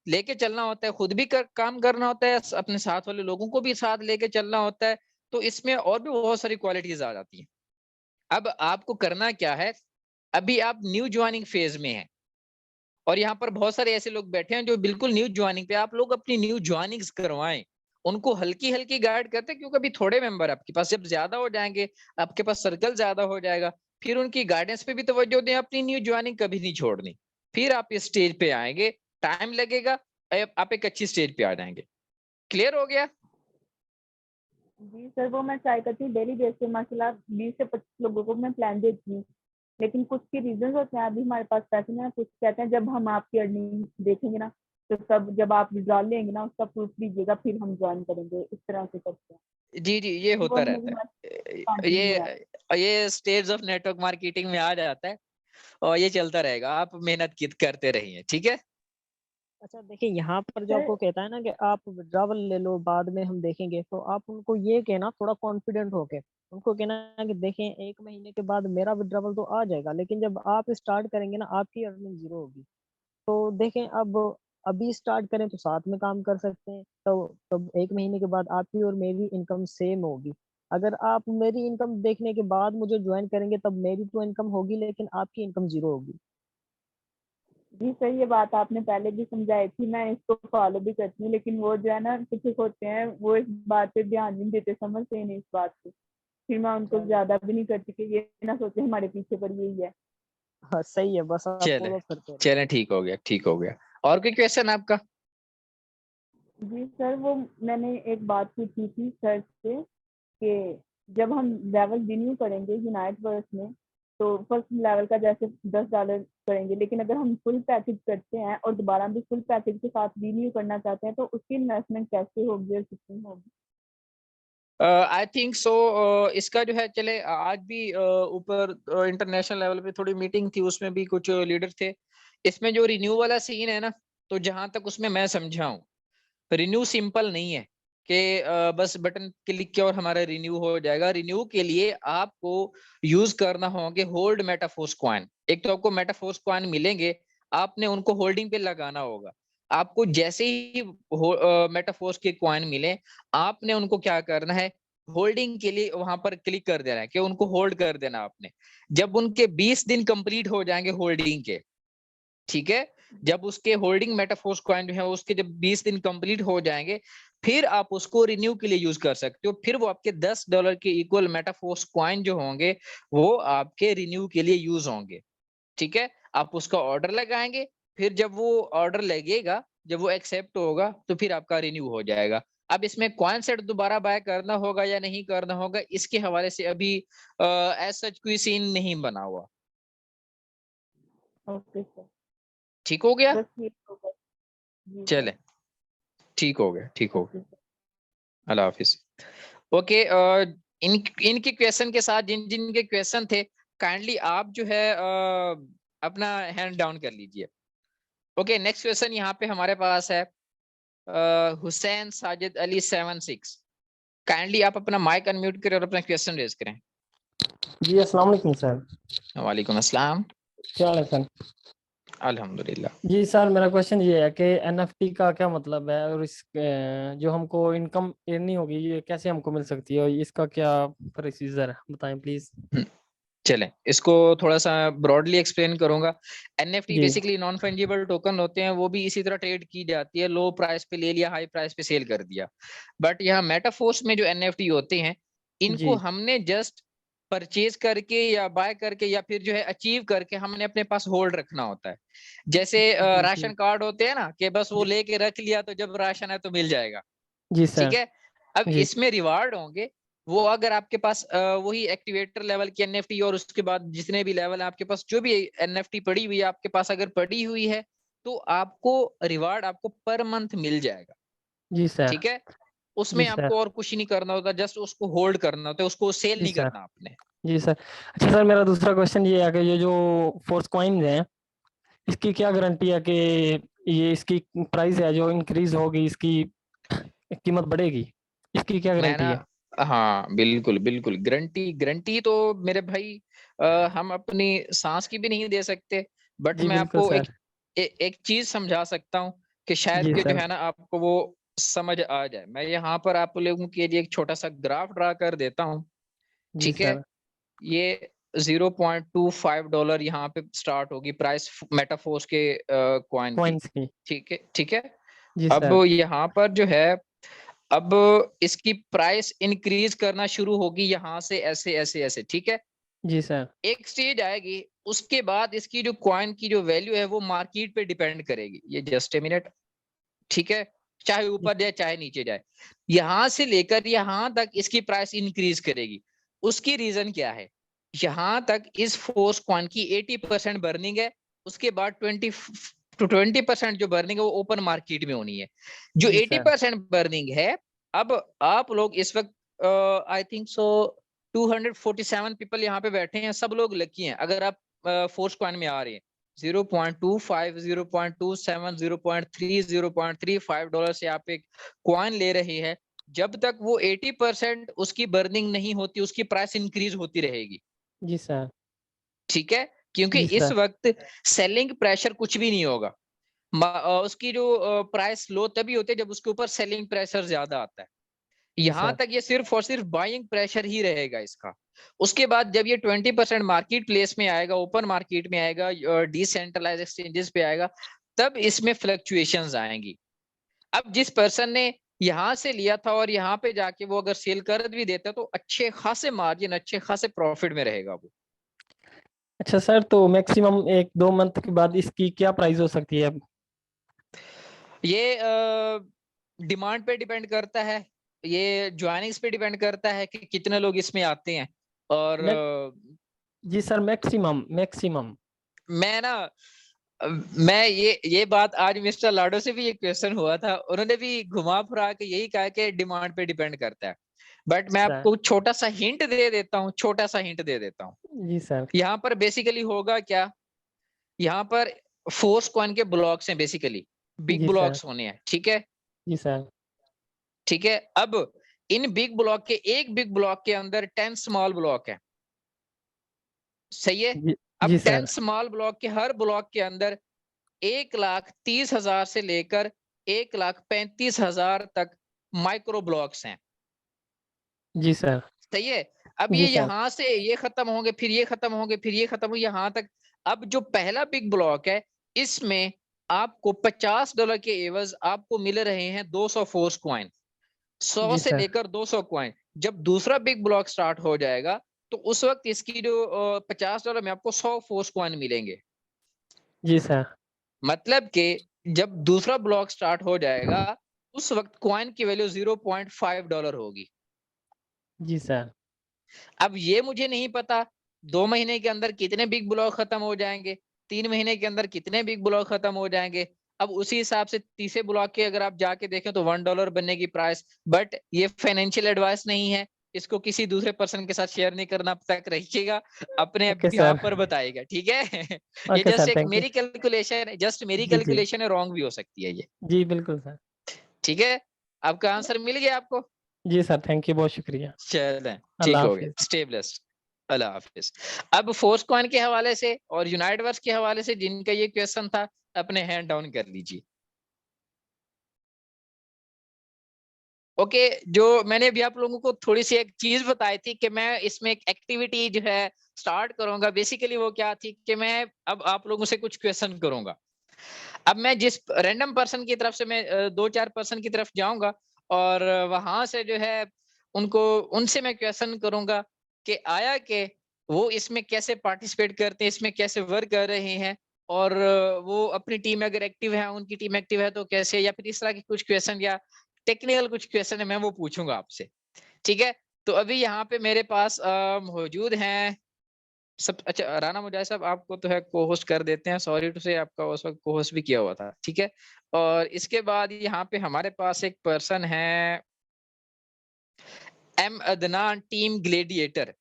S1: लेके चलना होता है, खुद भी काम करना होता है, अपने साथ वाले लोगों को भी साथ लेके चलना होता है। तो इसमें और भी बहुत सारी क्वालिटीज आ जाती हैं। अब आपको करना क्या है? अभी आप न्यू ज्वाइनिंग फेज में हैं, और यहाँ पर बहुत सारे ऐसे लोग बैठे हैं जो बिल्कुल न्यू ज्वाइनिंग पे। आप लोग अपनी न्यू ज्वाइनिंग्स करवाएं, उनको हल्की हल्की गाइड करते हैं, क्योंकि अभी थोड़े मेंबर आपके पास, जब ज्यादा हो जाएंगे, आपके पास सर्कल ज्यादा हो जाएगा, फिर उनकी गाइडेंस पे भी तवज्जो दें, अपनी न्यू ज्वाइनिंग कभी नहीं छोड़नी। फिर आप इस स्टेज पे आएंगे, टाइम लगेगा, आप एक अच्छी स्टेज पे आ जाएंगे। क्लियर हो गया?
S7: जी सर, वो मैं ट्राई करती हूँ डेली बेस पे, माशाल्लाह 20 से 25 लोगों को मैं प्लान देती हूँ, लेकिन कुछ के रीजंस होते हैं, अभी हमारे पास पैसे नहीं है, कुछ कहते हैं जब हम आपकी अर्निंग देखेंगे ना, तो तब जब आप विड्रॉल लेंगे ना उसका प्रूफ दीजिएगा, फिर हम ज्वाइन करेंगे, इस तरह से करते हैं।
S1: जी जी, ये
S7: वो
S1: होता
S7: मेरे
S1: रहता
S7: पास
S1: है।
S7: कंटिन्यू है।
S1: ये स्टेज ऑफ नेटवर्क मार्केटिंग में आ जाता है, और ये चलता रहेगा। आप मेहनत करते रहिए, ठीक है?
S4: अच्छा देखिए, यहाँ पर जो
S7: सर
S4: आपको कहता है ना कि आप विड्रावल ले लो, बाद में हम देखेंगे, तो आप उनको ये कहना थोड़ा कॉन्फिडेंट होके, उनको कहना कि देखें 1 महीने के बाद मेरा विड्रावल तो आ जाएगा, लेकिन जब आप स्टार्ट करेंगे ना आपकी अर्निंग जीरो होगी। तो देखें, अब अभी स्टार्ट करें तो साथ में काम कर सकते हैं, तो तब 1 महीने के बाद आपकी और मेरी इनकम सेम होगी। अगर आप मेरी इनकम देखने के बाद मुझे ज्वाइन करेंगे, तब मेरी तो इनकम होगी लेकिन आपकी इनकम जीरो होगी।
S7: जी सर, ये बात आपने पहले भी समझाई थी, मैं इसको फॉलो भी करती हूँ, लेकिन वो जो है ना कुछ होते हैं वो इस बात पे ध्यान नहीं देते, समझते ही नहीं इस बात को, फिर मैं उनको
S4: चलो,
S7: ज्यादा भी नहीं करती कि ये ना सोचे हमारे पीछे पर यही है।
S4: हाँ सही है, बस आप
S1: चले
S4: फॉलो करते रहे।
S1: चले, ठीक हो गया, ठीक हो गया। और कोई क्वेश्चन आपका?
S7: जी सर, वो मैंने एक बात पूछी थी सर से कि जब हम लेवल रिन्यू करेंगे यूनाइट वर्स में, तो फर्स्ट लेवल का जैसे $10 करेंगे, लेकिन अगर हम फुल पैकेज करते हैं और दोबारा भी फुल पैकेज के साथ रिन्यू करना चाहते हैं, तो उसकी इन्वेस्टमेंट कैसे होगी और कितनी होगी?
S1: I think so. इसका जो है, चले आज भी ऊपर इंटरनेशनल लेवल पे थोड़ी मीटिंग थी, उसमें भी कुछ लीडर थे। इसमें जो रिन्यू वाला सीन है ना, तो जहां तक उसमें मैं समझा हूँ, रिन्यू सिंपल नहीं है कि बस बटन क्लिक किया और हमारा रिन्यू हो जाएगा। रिन्यू के लिए आपको यूज करना होंगे होल्ड मेटाफोर्स कॉइन। एक तो आपको मेटाफोर्स कॉइन मिलेंगे, आपने उनको होल्डिंग पे लगाना होगा। आपको जैसे ही मेटाफोर्स के कॉइन मिले, आपने उनको क्या करना है, होल्डिंग के लिए वहां पर क्लिक कर देना है, कि उनको होल्ड कर देना आपने। जब उनके 20 दिन कंप्लीट हो जाएंगे होल्डिंग के, ठीक है, जब उसके होल्डिंग मेटाफोर्स कॉइन जो है उसके जब 20 दिन कंप्लीट हो जाएंगे, फिर आप उसको रिन्यू के लिए यूज कर सकते हो। फिर वो आपके $10 के इक्वल मेटाफोर्स कॉइन जो होंगे, वो आपके रिन्यू के लिए यूज होंगे, ठीक है। आप उसका ऑर्डर लगाएंगे, फिर जब वो ऑर्डर लगेगा, जब वो एक्सेप्ट होगा, तो फिर आपका रिन्यू हो जाएगा। अब इसमें कॉइन सेट दोबारा बाय करना होगा या नहीं करना होगा, इसके हवाले से अभी एज सच कोई सीन नहीं बना हुआ।
S7: ओके सर,
S1: ठीक हो गया?
S7: बस ये होगा। जी सर,
S1: चले, ठीक हो गया, ठीक हो
S7: ओके
S1: गया।
S7: सर।
S1: अल्लाह हाफिज। ओके, इनके क्वेश्चन के साथ जिन जिन के क्वेश्चन थे, काइंडली आप जो है अपना हैंड डाउन कर लीजिए। ओके, नेक्स्ट क्वेश्चन यहाँ पे हमारे पास है हुसैन साजिद अली 76। काइंडली आप अपना माइक अनम्यूट करें और अपना क्वेश्चन रेज करें।
S9: जी अस्सलाम वालेकुम सर।
S1: वालेकुम अस्सलाम।
S9: क्या हाल है सर?
S1: अल्हम्दुलिल्लाह।
S9: जी सर, मेरा क्वेश्चन ये है कि एनएफटी का क्या मतलब है, और इस जो हमको इनकम अर्निंग होगी ये कैसे हमको मिल सकती है, और इसका क्या प्रोसीजर है, बताएं प्लीज।
S1: चलें, इसको थोड़ा सा ब्रॉडली एक्सप्लेन करूंगा। एनएफटी
S9: जी
S1: बेसिकली नॉन फंजिबल टोकन होते हैं, वो भी इसी तरह ट्रेड की जाती है, लो प्राइस पे ले लिया, हाई प्राइस पे सेल कर दिया। बट यहाँ मेटाफोर्स में जो एनएफटी होते हैं, इनको
S9: जी
S1: हमने जस्ट परचेज करके या बाय करके या फिर जो है अचीव करके हमने अपने पास होल्ड रखना होता है। जैसे
S9: जी
S1: राशन कार्ड होते हैं ना, कि बस वो
S9: जी
S1: लेके रख लिया तो जब राशन है तो मिल जाएगा,
S9: जी
S1: ठीक
S9: सर।
S1: है। अब
S9: जी
S1: इसमें रिवार्ड होंगे, वो अगर आपके पास वही एक्टिवेटर लेवल की एनएफटी और उसके बाद जितने भी लेवल है आपके पास, जो भी एनएफटी पड़ी हुई है आपके पास, अगर पड़ी हुई है, तो आपको रिवार्ड आपको पर मंथ मिल जाएगा,
S9: जी सर।
S1: ठीक है।
S9: जी
S1: उसमें
S9: सर।
S1: आपको और कुछ नहीं करना होता, जस्ट उसको होल्ड करना होता है, उसको सेल
S9: जी
S1: नहीं
S9: सर।
S1: करना आपने।
S9: जी सर। अच्छा सर, मेरा दूसरा क्वेश्चन ये है कि ये जो फोर्स कॉइन है, इसकी क्या गारंटी है कि ये इसकी प्राइस है जो इंक्रीज होगी, इसकी कीमत बढ़ेगी, इसकी क्या
S1: मैं
S9: गारंटी
S1: ना,
S9: है?
S1: हाँ बिल्कुल बिल्कुल, गारंटी गारंटी तो मेरे भाई हम अपनी सांस की भी नहीं दे सकते। बट
S9: जी
S1: मैं
S9: बिल्कुल
S1: आपको
S9: सर।
S1: एक चीज समझा सकता हूँ, कि शायद
S9: जी
S1: कि जो
S9: सर।
S1: है ना आपको वो समझ आ जाए। मैं यहाँ पर आप लोगों के लिए एक छोटा सा ग्राफ ड्रा कर देता हूँ,
S9: जी
S1: ठीक है।
S9: सर।
S1: ये $0.25 यहाँ पे स्टार्ट होगी प्राइस मेटाफोर्स के कॉइन की,
S9: कॉइन्स की।
S1: ठीक है, ठीक है।
S9: जी
S1: अब
S9: सर।
S1: यहाँ पर जो है अब इसकी प्राइस इंक्रीज करना शुरू होगी यहाँ से, ऐसे ऐसे ऐसे, ठीक है।
S9: जी सर।
S1: एक स्टेज आएगी, उसके बाद इसकी जो कॉइन की जो वैल्यू है वो मार्केट पे डिपेंड करेगी। ये जस्ट ए मिनट, ठीक है, चाहे ऊपर जाए चाहे नीचे जाए, यहां से लेकर यहां तक इसकी प्राइस इंक्रीज करेगी। उसकी रीजन क्या है? यहां तक इस फोर्स कॉइन की 80% बर्निंग है, उसके बाद 20% जो बर्निंग है वो ओपन मार्केट में होनी है। जो
S9: जी सर।
S1: 80% बर्निंग है, अब आप लोग इस वक्त आई थिंक सो 247 पीपल यहाँ पे बैठे हैं, सब लोग लकी हैं अगर आप फोर्स कॉइन में आ रहे हैं। 0.25, 0.27, 0.3, 0.35 डॉलर से आप एक कॉइन ले रहे हैं, जब तक वो 80% उसकी बर्निंग नहीं होती, उसकी प्राइस इंक्रीज होती रहेगी।
S9: जी सर।
S1: ठीक है, क्योंकि
S9: जी
S1: इस
S9: सर।
S1: वक्त सेलिंग प्रेशर कुछ भी नहीं होगा। उसकी जो प्राइस लो तभी होती है जब उसके ऊपर सेलिंग प्रेशर ज्यादा आता है।
S9: जी
S1: यहां
S9: सर।
S1: तक ये सिर्फ और सिर्फ बाइंग प्रेशर ही रहेगा इसका। उसके बाद जब ये 20% मार्केट प्लेस में आएगा, ओपन मार्केट में आएगा, डिसेंट्रलाइज एक्सचेंजेस पे आएगा, तब इसमें फ्लक्चुएशंस आएंगी। अब जिस पर्सन ने यहां से लिया था और यहाँ पे जाके वो अगर सेल कर भी देता तो अच्छे खासे मार्जिन, अच्छे खासे प्रॉफिट में रहेगा वो।
S9: अच्छा सर, तो मैक्सिमम 1-2 मंथ के बाद इसकी क्या प्राइस हो सकती है?
S1: ये डिमांड पे डिपेंड करता है, ये ज्वाइनिंग्स पे डिपेंड करता है कि कितने लोग इसमें आते हैं। और
S9: जी सर, मैक्सिमम मैक्सिमम।
S1: मैं ना मैं ये बात आज मिस्टर लाडो से भी एक क्वेश्चन हुआ था, उन्होंने भी घुमा फिरा के यही कहा कि डिमांड पे डिपेंड करता है। बट मैं
S9: सर।
S1: आपको छोटा सा हिंट दे देता हूँ, छोटा सा हिंट दे देता हूँ।
S9: जी सर।
S1: यहाँ पर बेसिकली होगा क्या, यहाँ पर फोर्स कॉइन के ब्लॉक्स हैं, बेसिकली बिग
S9: जी सर।
S1: ब्लॉक्स होने हैं, ठीक है।
S9: जी सर।
S1: ठीक है, अब इन बिग ब्लॉक के, एक बिग ब्लॉक के अंदर 10 स्मॉल ब्लॉक है, सही है।
S9: जी।
S1: अब
S9: जी
S1: 10
S9: सर।
S1: स्मॉल ब्लॉक के हर ब्लॉक के अंदर 1,30,000 से लेकर 1,35,000 तक माइक्रो ब्लॉक्स हैं,
S9: जी सर।
S1: सही है। अब ये
S9: जी सर।
S1: यहां से ये खत्म होंगे, फिर ये खत्म होंगे, फिर ये खत्म होंगे, यहां तक। अब जो पहला बिग ब्लॉक है, इसमें आपको $50 के एवज आपको मिल रहे हैं 200 फोर्स कॉइन, 100
S9: जी
S1: से
S9: सर।
S1: लेकर 200 कॉइन। जब दूसरा बिग ब्लॉक स्टार्ट हो जाएगा तो उस वक्त इसकी जो $50 में आपको 100 फोर्स कॉइन मिलेंगे।
S9: जी सर।
S1: मतलब कि जब दूसरा ब्लॉक स्टार्ट हो जाएगा उस वक्त कॉइन की वैल्यू $0.5 होगी।
S9: जी सर।
S1: अब ये मुझे नहीं पता 2 महीने के अंदर कितने बिग ब्लॉक खत्म हो जाएंगे, 3 महीने के अंदर कितने बिग ब्लॉक खत्म हो जाएंगे। अब उसी हिसाब से तीसरे ब्लॉक के अगर आप जाके देखें तो $1 बनने की प्राइस। बट ये फाइनेंशियल एडवाइस नहीं है, इसको किसी दूसरे पर्सन के साथ शेयर नहीं करना, तक रखिएगा अपने
S9: ओके
S1: यहाँ
S9: सर।
S1: पर बताइएगा, ठीक है। ये
S9: ओके
S1: जस्ट
S9: सर,
S1: एक
S9: थैंक यू।
S1: मेरी कैलकुलेशन है, जस्ट मेरी
S9: जी जी।
S1: कैलकुलेशन है, रॉन्ग भी हो सकती है ये,
S9: जी बिल्कुल सर।
S1: ठीक है। आपका आंसर मिल गया आपको?
S9: जी सर, थैंक यू, बहुत शुक्रिया।
S1: चलें,
S9: अल्लाह
S1: ठीक हो गया,
S9: हाफिज।
S1: स्टे ब्लेस्ड, अल्लाह हाफिज। अब फोर्स कॉइन के हवाले से और यूनाइट वर्स के हवाले से जिनका ये क्वेश्चन था, अपने हैंड डाउन कर लीजिए। ओके, जो मैंने अभी आप लोगों को थोड़ी सी एक चीज बताई थी कि मैं इसमें एक एक्टिविटी जो है स्टार्ट करूंगा, बेसिकली वो क्या थी कि मैं अब आप लोगों से कुछ क्वेश्चन करूंगा। अब मैं जिस रैंडम पर्सन की तरफ से मैं 2-4 पर्सन की तरफ जाऊंगा और वहां से जो है उनको, उनसे मैं क्वेश्चन करूंगा कि आया कि वो इसमें कैसे पार्टिसिपेट करते हैं, इसमें कैसे वर्क कर रहे हैं, और वो अपनी टीम में अगर एक्टिव है, उनकी टीम एक्टिव है तो कैसे, या फिर इस तरह के कुछ क्वेश्चन या टेक्निकल कुछ क्वेश्चन है, मैं वो पूछूंगा आपसे, ठीक है। तो अभी यहाँ पे मेरे पास मौजूद हैं सब। अच्छा राना मुजाहिद साहब, आपको तो है को होस्ट कर देते हैं, सॉरी टू से, आपका उस वक्त को होस्ट भी किया हुआ था, ठीक है। और इसके बाद यहाँ पे हमारे पास एक पर्सन है M Adnan, team gladiator.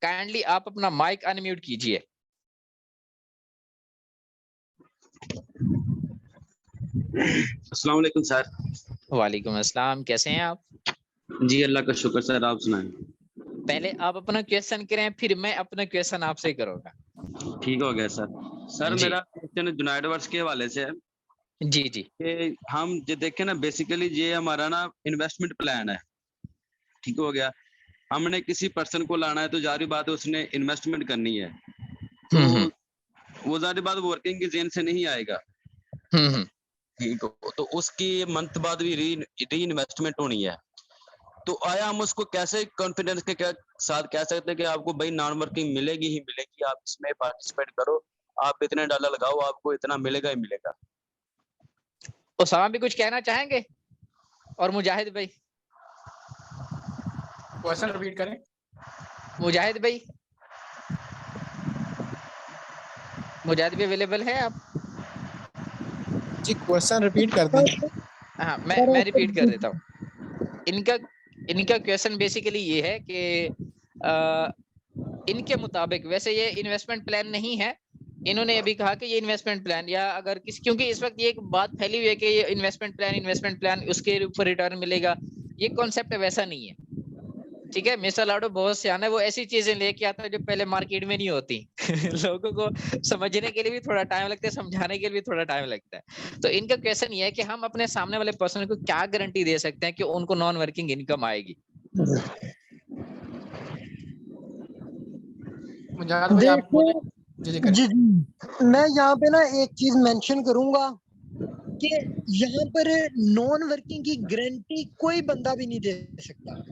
S1: Kindly आप अपना माइक अनम्यूट कीजिए।
S10: अस्सलाम वालेकुम सर।
S1: वालेकुम अस्सलाम, कैसे हैं आप?
S10: जी अल्लाह का शुक्र सर, आप सुनाएं।
S1: पहले आप अपना क्वेश्चन करें, फिर मैं अपना क्वेश्चन आपसे करूंगा।
S10: ठीक हो गया सर। सर
S1: जी
S10: मेरा क्वेश्चन यूनाइट वर्स के हवाले से है
S1: जी जी
S10: कि हम जो देखें ना, बेसिकली ये हमारा ना इन्वेस्टमेंट प्लान है, ठीक हो गया। हमने किसी पर्सन को लाना है तो जारी बात है उसने इन्वेस्टमेंट करनी है, तो वो जारी बात वर्किंग के जेन से नहीं आएगा, ठीक हो, तो उसकी मंथ बाद भी री इन्वेस्टमेंट होनी है। तो आया हम उसको कैसे कॉन्फिडेंस के साथ कह सकते हैं कि आपको भाई नॉन वर्किंग मिलेगी ही मिलेगी, आप इसमें पार्टिसिपेट करो, आप इतने डॉलर लगाओ, आपको इतना मिलेगा ही मिलेगा।
S1: उसामा भी कुछ कहना चाहेंगे और मुजाहिद भाई?
S8: क्वेश्चन रिपीट करें।
S1: मुजाहिद भाई, मुजाहिद भी अवेलेबल है आप?
S11: जी क्वेश्चन रिपीट कर दें।
S1: हाँ, मैं रिपीट कर देता हूँ। इनका क्वेश्चन बेसिकली ये है कि इनके मुताबिक, वैसे ये इन्वेस्टमेंट प्लान नहीं है, इन्होंने अभी कहा कि ये इन्वेस्टमेंट प्लान, या अगर क्योंकि इस वक्त ये एक बात फैली हुई है कि ये इन्वेस्टमेंट प्लान उसके ऊपर रिटर्न मिलेगा, ये कॉन्सेप्ट वैसा नहीं है। ठीक है, मिस्टर लाडो बहुत सियाना है, वो ऐसी चीजें लेके आता है जो पहले मार्केट में नहीं होती। लोगों को समझने के लिए भी थोड़ा टाइम लगता है, समझाने के लिए भी थोड़ा टाइम लगता है। तो इनका क्वेश्चन ये है कि हम अपने सामने वाले पर्सन को क्या गारंटी दे सकते हैं कि उनको नॉन वर्किंग इनकम आएगी?
S8: मुजाहिद भाई आप बोले। जी
S12: जी मैं यहाँ पे ना एक चीज मेंशन करूंगा कि यहाँ पर नॉन वर्किंग की गारंटी कोई बंदा भी नहीं दे सकता।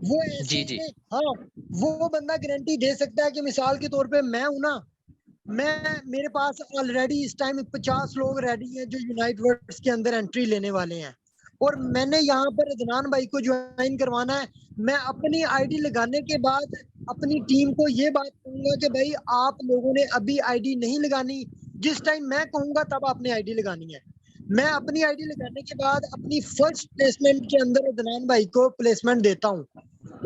S12: वो ऐसे
S1: जी।
S12: हाँ, वो बंदा गारंटी दे सकता है कि मिसाल के तौर पे मैं हूं ना, मेरे पास ऑलरेडी इस टाइम 50 लोग रेडी हैं जो यूनाइट वर्ड्स के अंदर एंट्री लेने वाले हैं, और मैंने यहाँ पर अदनान भाई को ज्वाइन करवाना है। मैं अपनी आईडी लगाने के बाद अपनी टीम को ये बात कहूंगा कि भाई आप लोगों ने अभी आईडी नहीं लगानी, जिस टाइम मैं कहूंगा तब आपने आईडी लगानी है। मैं अपनी आईडी लगाने के बाद अपनी फर्स्ट प्लेसमेंट के अंदर अदनान भाई को प्लेसमेंट देता हूँ,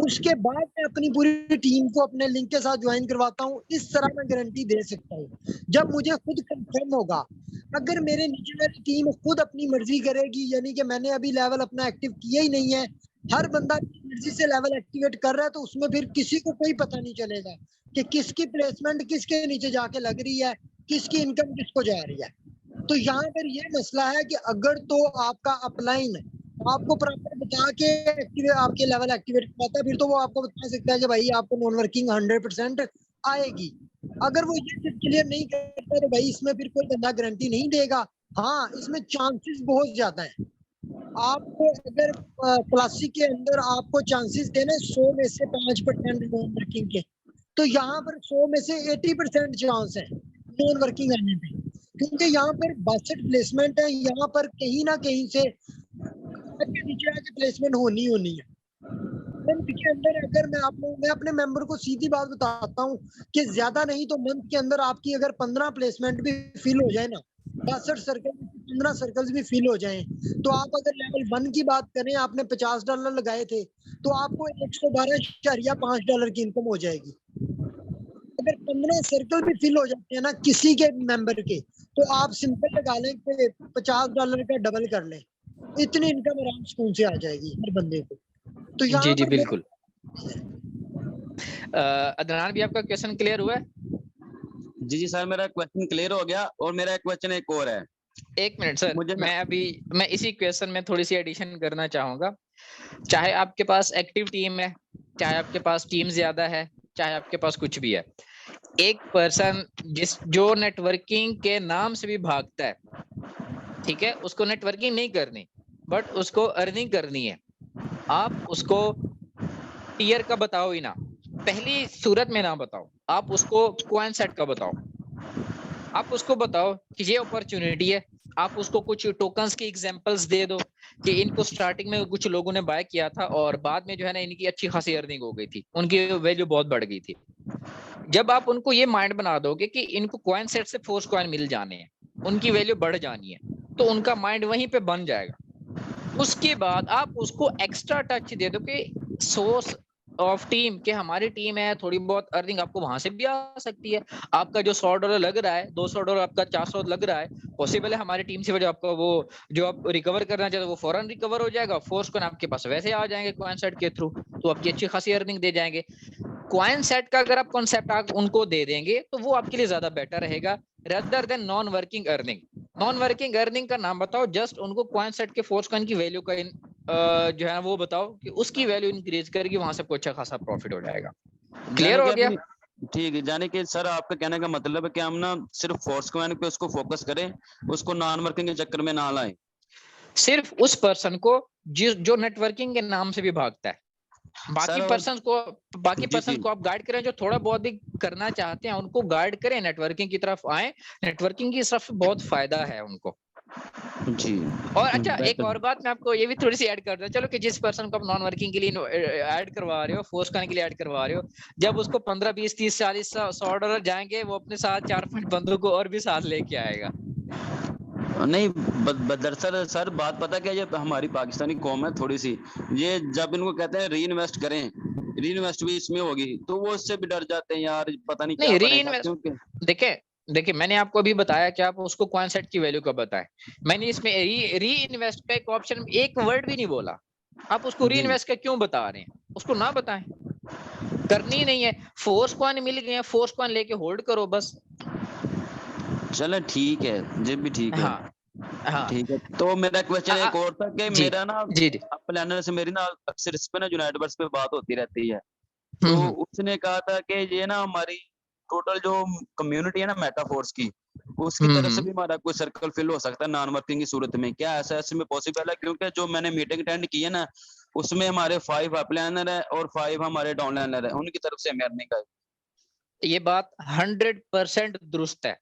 S12: उसके बाद मैं अपनी पूरी टीम को अपने लिंक के साथ ज्वाइन करवाता हूँ। इस तरह मैं गारंटी दे सकता हूँ जब मुझे खुद कंफर्म होगा। अगर मेरे नीचे वाली टीम खुद अपनी मर्जी करेगी, यानी कि मैंने अभी लेवल अपना एक्टिव किया ही नहीं है, हर बंदा अपनी मर्जी से लेवल एक्टिवेट कर रहा है, तो उसमें फिर किसी को कोई पता नहीं चलेगा कि किसकी प्लेसमेंट किसके नीचे जाके लग रही है, किसकी इनकम किसको जा रही है। तो यहाँ पर ये मसला है कि अगर तो आपका अपलाइन आपको प्रॉपर बता के आपके लेवल एक्टिवेट करता है, फिर तो वो आपको बता सकता है कि भाई आपको नॉन वर्किंग 100% आएगी। अगर वो ये चीज क्लियर नहीं करता तो भाई इसमें फिर कोई बंदा गारंटी नहीं देगा। हाँ, इसमें चांसेस बहुत ज्यादा है। आपको अगर क्लासिक के अंदर आपको चांसेस देना 100 में से 5% नॉन वर्किंग के, तो यहाँ पर 100 में से 80% चांस है नॉन वर्किंग आने पे, क्योंकि यहाँ पर 62 प्लेसमेंट है। यहाँ पर कहीं ना कहीं से नीचे आके प्लेसमेंट होनी है। मंथ के अंदर अगर मैं अपने मेंबर को सीधी बात बताता हूँ कि ज्यादा नहीं तो मंथ के अंदर आपकी अगर 15 प्लेसमेंट भी फिल हो जाए ना, 62 सर्कल 15 सर्कल्स भी फिल हो जाएं, तो आप अगर लेवल 1 की बात करें, आपने $50 लगाए थे, तो आपको $112.5 की इनकम हो जाएगी। अगर 15 सर्कल भी फिल हो जाते हैं ना किसी के मेंबर के, तो आप सिंपल लगा लें कि $50 का डबल कर लें, इतनी इनकम आराम स्कूल से आ जाएगी हर बंदे को। तो यहाँ
S1: जी बिल्कुल। अदनान भी आपका क्वेश्चन क्लियर हुआ है?
S10: जी सर, मेरा क्वेश्चन क्लियर हो गया, और मेरा एक क्वेश्चन एक और है।
S1: एक मिनट सर, मैं इसी क्वेश्चन में थोड़ी सी एडिशन करना चाहूंगा। चाहे आपके पास एक्टिव टीम है, चाहे आपके पास टीम ज्यादा है, चाहे आपके पास कुछ भी है, एक पर्सन जो नेटवर्किंग के नाम से भी भागता है, ठीक है, उसको नेटवर्किंग नहीं करनी बट उसको अर्निंग करनी है। आप उसको टीयर का बताओ ही ना, पहली सूरत में ना बताओ, आप उसको कॉइन सेट का बताओ। आप उसको बताओ कि ये अपॉर्चुनिटी है, आप उसको कुछ टोकन्स की एग्जांपल्स दे दो कि इनको स्टार्टिंग में कुछ लोगों ने बाय किया था और बाद में जो है ना इनकी अच्छी खासी अर्निंग हो गई थी, उनकी वैल्यू बहुत बढ़ गई थी। जब आप उनको ये माइंड बना दोगे कि इनको कॉइन सेट से फोर्स कॉइन मिल जाने हैं, उनकी वैल्यू बढ़ जानी है, तो उनका माइंड वहीं पे बन जाएगा। उसके बाद आप उसको एक्स्ट्रा टच दे दो कि सोर्स ऑफ टीम के हमारी टीम है, थोड़ी बहुत अर्निंग आपको वहां से भी आ सकती है। आपका जो $100 लग रहा है, $200 आपका 400 लग रहा है, पॉसिबल है हमारी टीम से जो आपका वो जो आप रिकवर करना चाहते हो वो फौरन रिकवर हो जाएगा। फोर्स कॉइन आपके पास वैसे आ जाएंगे कॉइन सेट के थ्रू, तो आपकी अच्छी खासी अर्निंग दे जाएंगे। कॉइन सेट का अगर आप कॉन्सेप्ट आप उनको दे देंगे तो वो आपके लिए ज्यादा बेटर रहेगा rather than non working earning. Non working earning का नाम बताओ, जस्ट उनको कॉइन सेट के फोर्स कॉइन की वैल्यू का जो है वो बताओ कि उसकी वैल्यू इंक्रीज करेगी, वहां से आपको अच्छा खासा प्रॉफिट हो जाएगा। क्लियर हो गया?
S10: ठीक है, यानी कि सर आपका कहने का मतलब है कि हम ना सिर्फ फोर्स कॉइन पे उसको फोकस करें, उसको नॉन वर्किंग के चक्कर में ना लाएं।
S1: सिर्फ उस पर्सन को जो नेटवर्किंग के नाम से भी भागता है। बाकी
S10: सर
S1: पर्सन
S10: जी
S1: को आप गाइड करें, जो थोड़ा बहुत भी करना चाहते हैं उनको गाइड करें, नेटवर्किंग की तरफ आए। नेटवर्किंग की तरफ बहुत फायदा है उनको।
S10: जी
S1: और अच्छा, एक
S10: बेटर
S1: और बात मैं आपको ये भी थोड़ी सी ऐड कर दूं। चलो कि जिस पर्सन को आप नॉन वर्किंग के लिए ऐड करवा रहे हो, फोर्स करने के लिए ऐड करवा रहे हो, जब उसको 15 20 30 40 $100 जाएंगे, वो अपने साथ 4-5 बंदों को और भी साथ लेके आएगा।
S10: नहीं दरअसल सर बात पता क्या, ये हमारी पाकिस्तानी कौम है थोड़ी सी, ये जब इनको कहते हैं री इन्वेस्ट करें, री इन्वेस्ट भी इसमें होगी, तो वो उससे भी डर जाते हैं यार, पता नहीं क्या
S1: नहीं, री
S10: बनेगा।
S1: इन्वेस्ट
S10: क्योंकि
S1: देखिए मैंने आपको अभी बताया कि आप उसको कॉइन सेट की वैल्यू कब बताएं। मैंने इसमें री इन्वेस्ट का एक ऑप्शन, एक वर्ड भी नहीं बोला। आप उसको री
S10: जी
S1: इन्वेस्ट का क्यों बता रहे हैं? उसको ना बताएं, करनी ही नहीं है। फोर्स कॉइन मिल गए हैं, फोर्स कॉइन लेके होल्ड करो बस।
S10: चलो ठीक है, ये भी ठीक है।
S1: हाँ हाँ
S10: ठीक है, तो मेरा क्वेश्चन एक और था कि
S1: जी
S10: मेरा ना
S1: जी
S10: प्लानर से मेरी ना अक्सर इस पे ना यूनाइटेड वर्स पे बात होती रहती है, तो उसने कहा था कि ये ना हमारी टोटल जो कम्युनिटी है ना मेटाफोर्स की, उसकी तरफ से भी हमारा कोई सर्कल फिल हो सकता है नॉन वर्किंग की सूरत में, क्या ऐसा ऐसे में पॉसिबल है? क्योंकि जो मैंने मीटिंग अटेंड की है ना, उसमें हमारे 5 प्लानर है और 5 हमारे डाउनलाइनर है, उनकी तरफ से हमें अर्निंग है।
S1: ये बात 100% दुरुस्त है।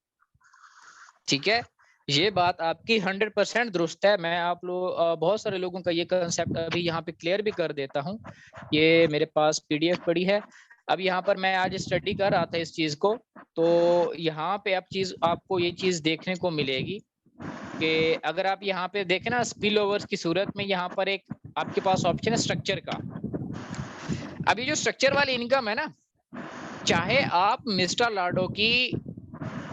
S1: ठीक है, ये बात आपकी 100% दुरुस्त है। मैं आप लोग बहुत सारे लोगों का ये कंसेप्ट अभी यहाँ पे क्लियर भी कर देता हूँ। ये मेरे पास पीडीएफ पड़ी है। अब यहाँ पर मैं आज स्टडी कर रहा था इस चीज को, तो यहाँ पे आपको ये चीज देखने को मिलेगी कि अगर आप यहाँ पे देखें ना, स्पिल ओवर्स की सूरत में यहाँ पर एक आपके पास ऑप्शन है स्ट्रक्चर का। अभी जो स्ट्रक्चर वाली इनकम है ना, चाहे आप मिस्टर लाडो की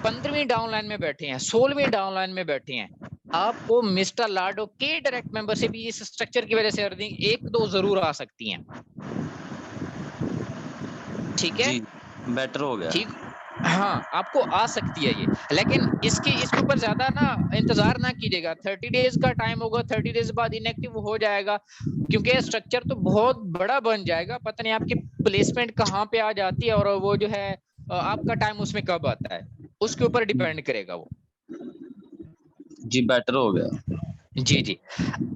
S1: 15वीं डाउनलाइन में बैठे हैं, 16वीं डाउनलाइन में बैठे हैं, आपको मिस्टर लाडो के डायरेक्ट मेंबरशिप इस स्ट्रक्चर की वजह से अर्निंग 1-2 जरूर आ सकती हैं। ठीक है,
S10: जी बेटर हो गया।
S1: ठीक, हाँ आपको आ सकती है ये, लेकिन इसके ऊपर ज्यादा ना इंतजार ना कीजिएगा। 30 डेज का टाइम होगा, 30 डेज बाद इनएक्टिव हो जाएगा, क्योंकि स्ट्रक्चर तो बहुत बड़ा बन जाएगा। पता नहीं आपकी प्लेसमेंट कहाँ पे आ जाती है, और वो जो है आपका टाइम उसमें कब आता है, उसके ऊपर डिपेंड करेगा वो।
S10: जी बेटर हो गया।
S1: जी जी,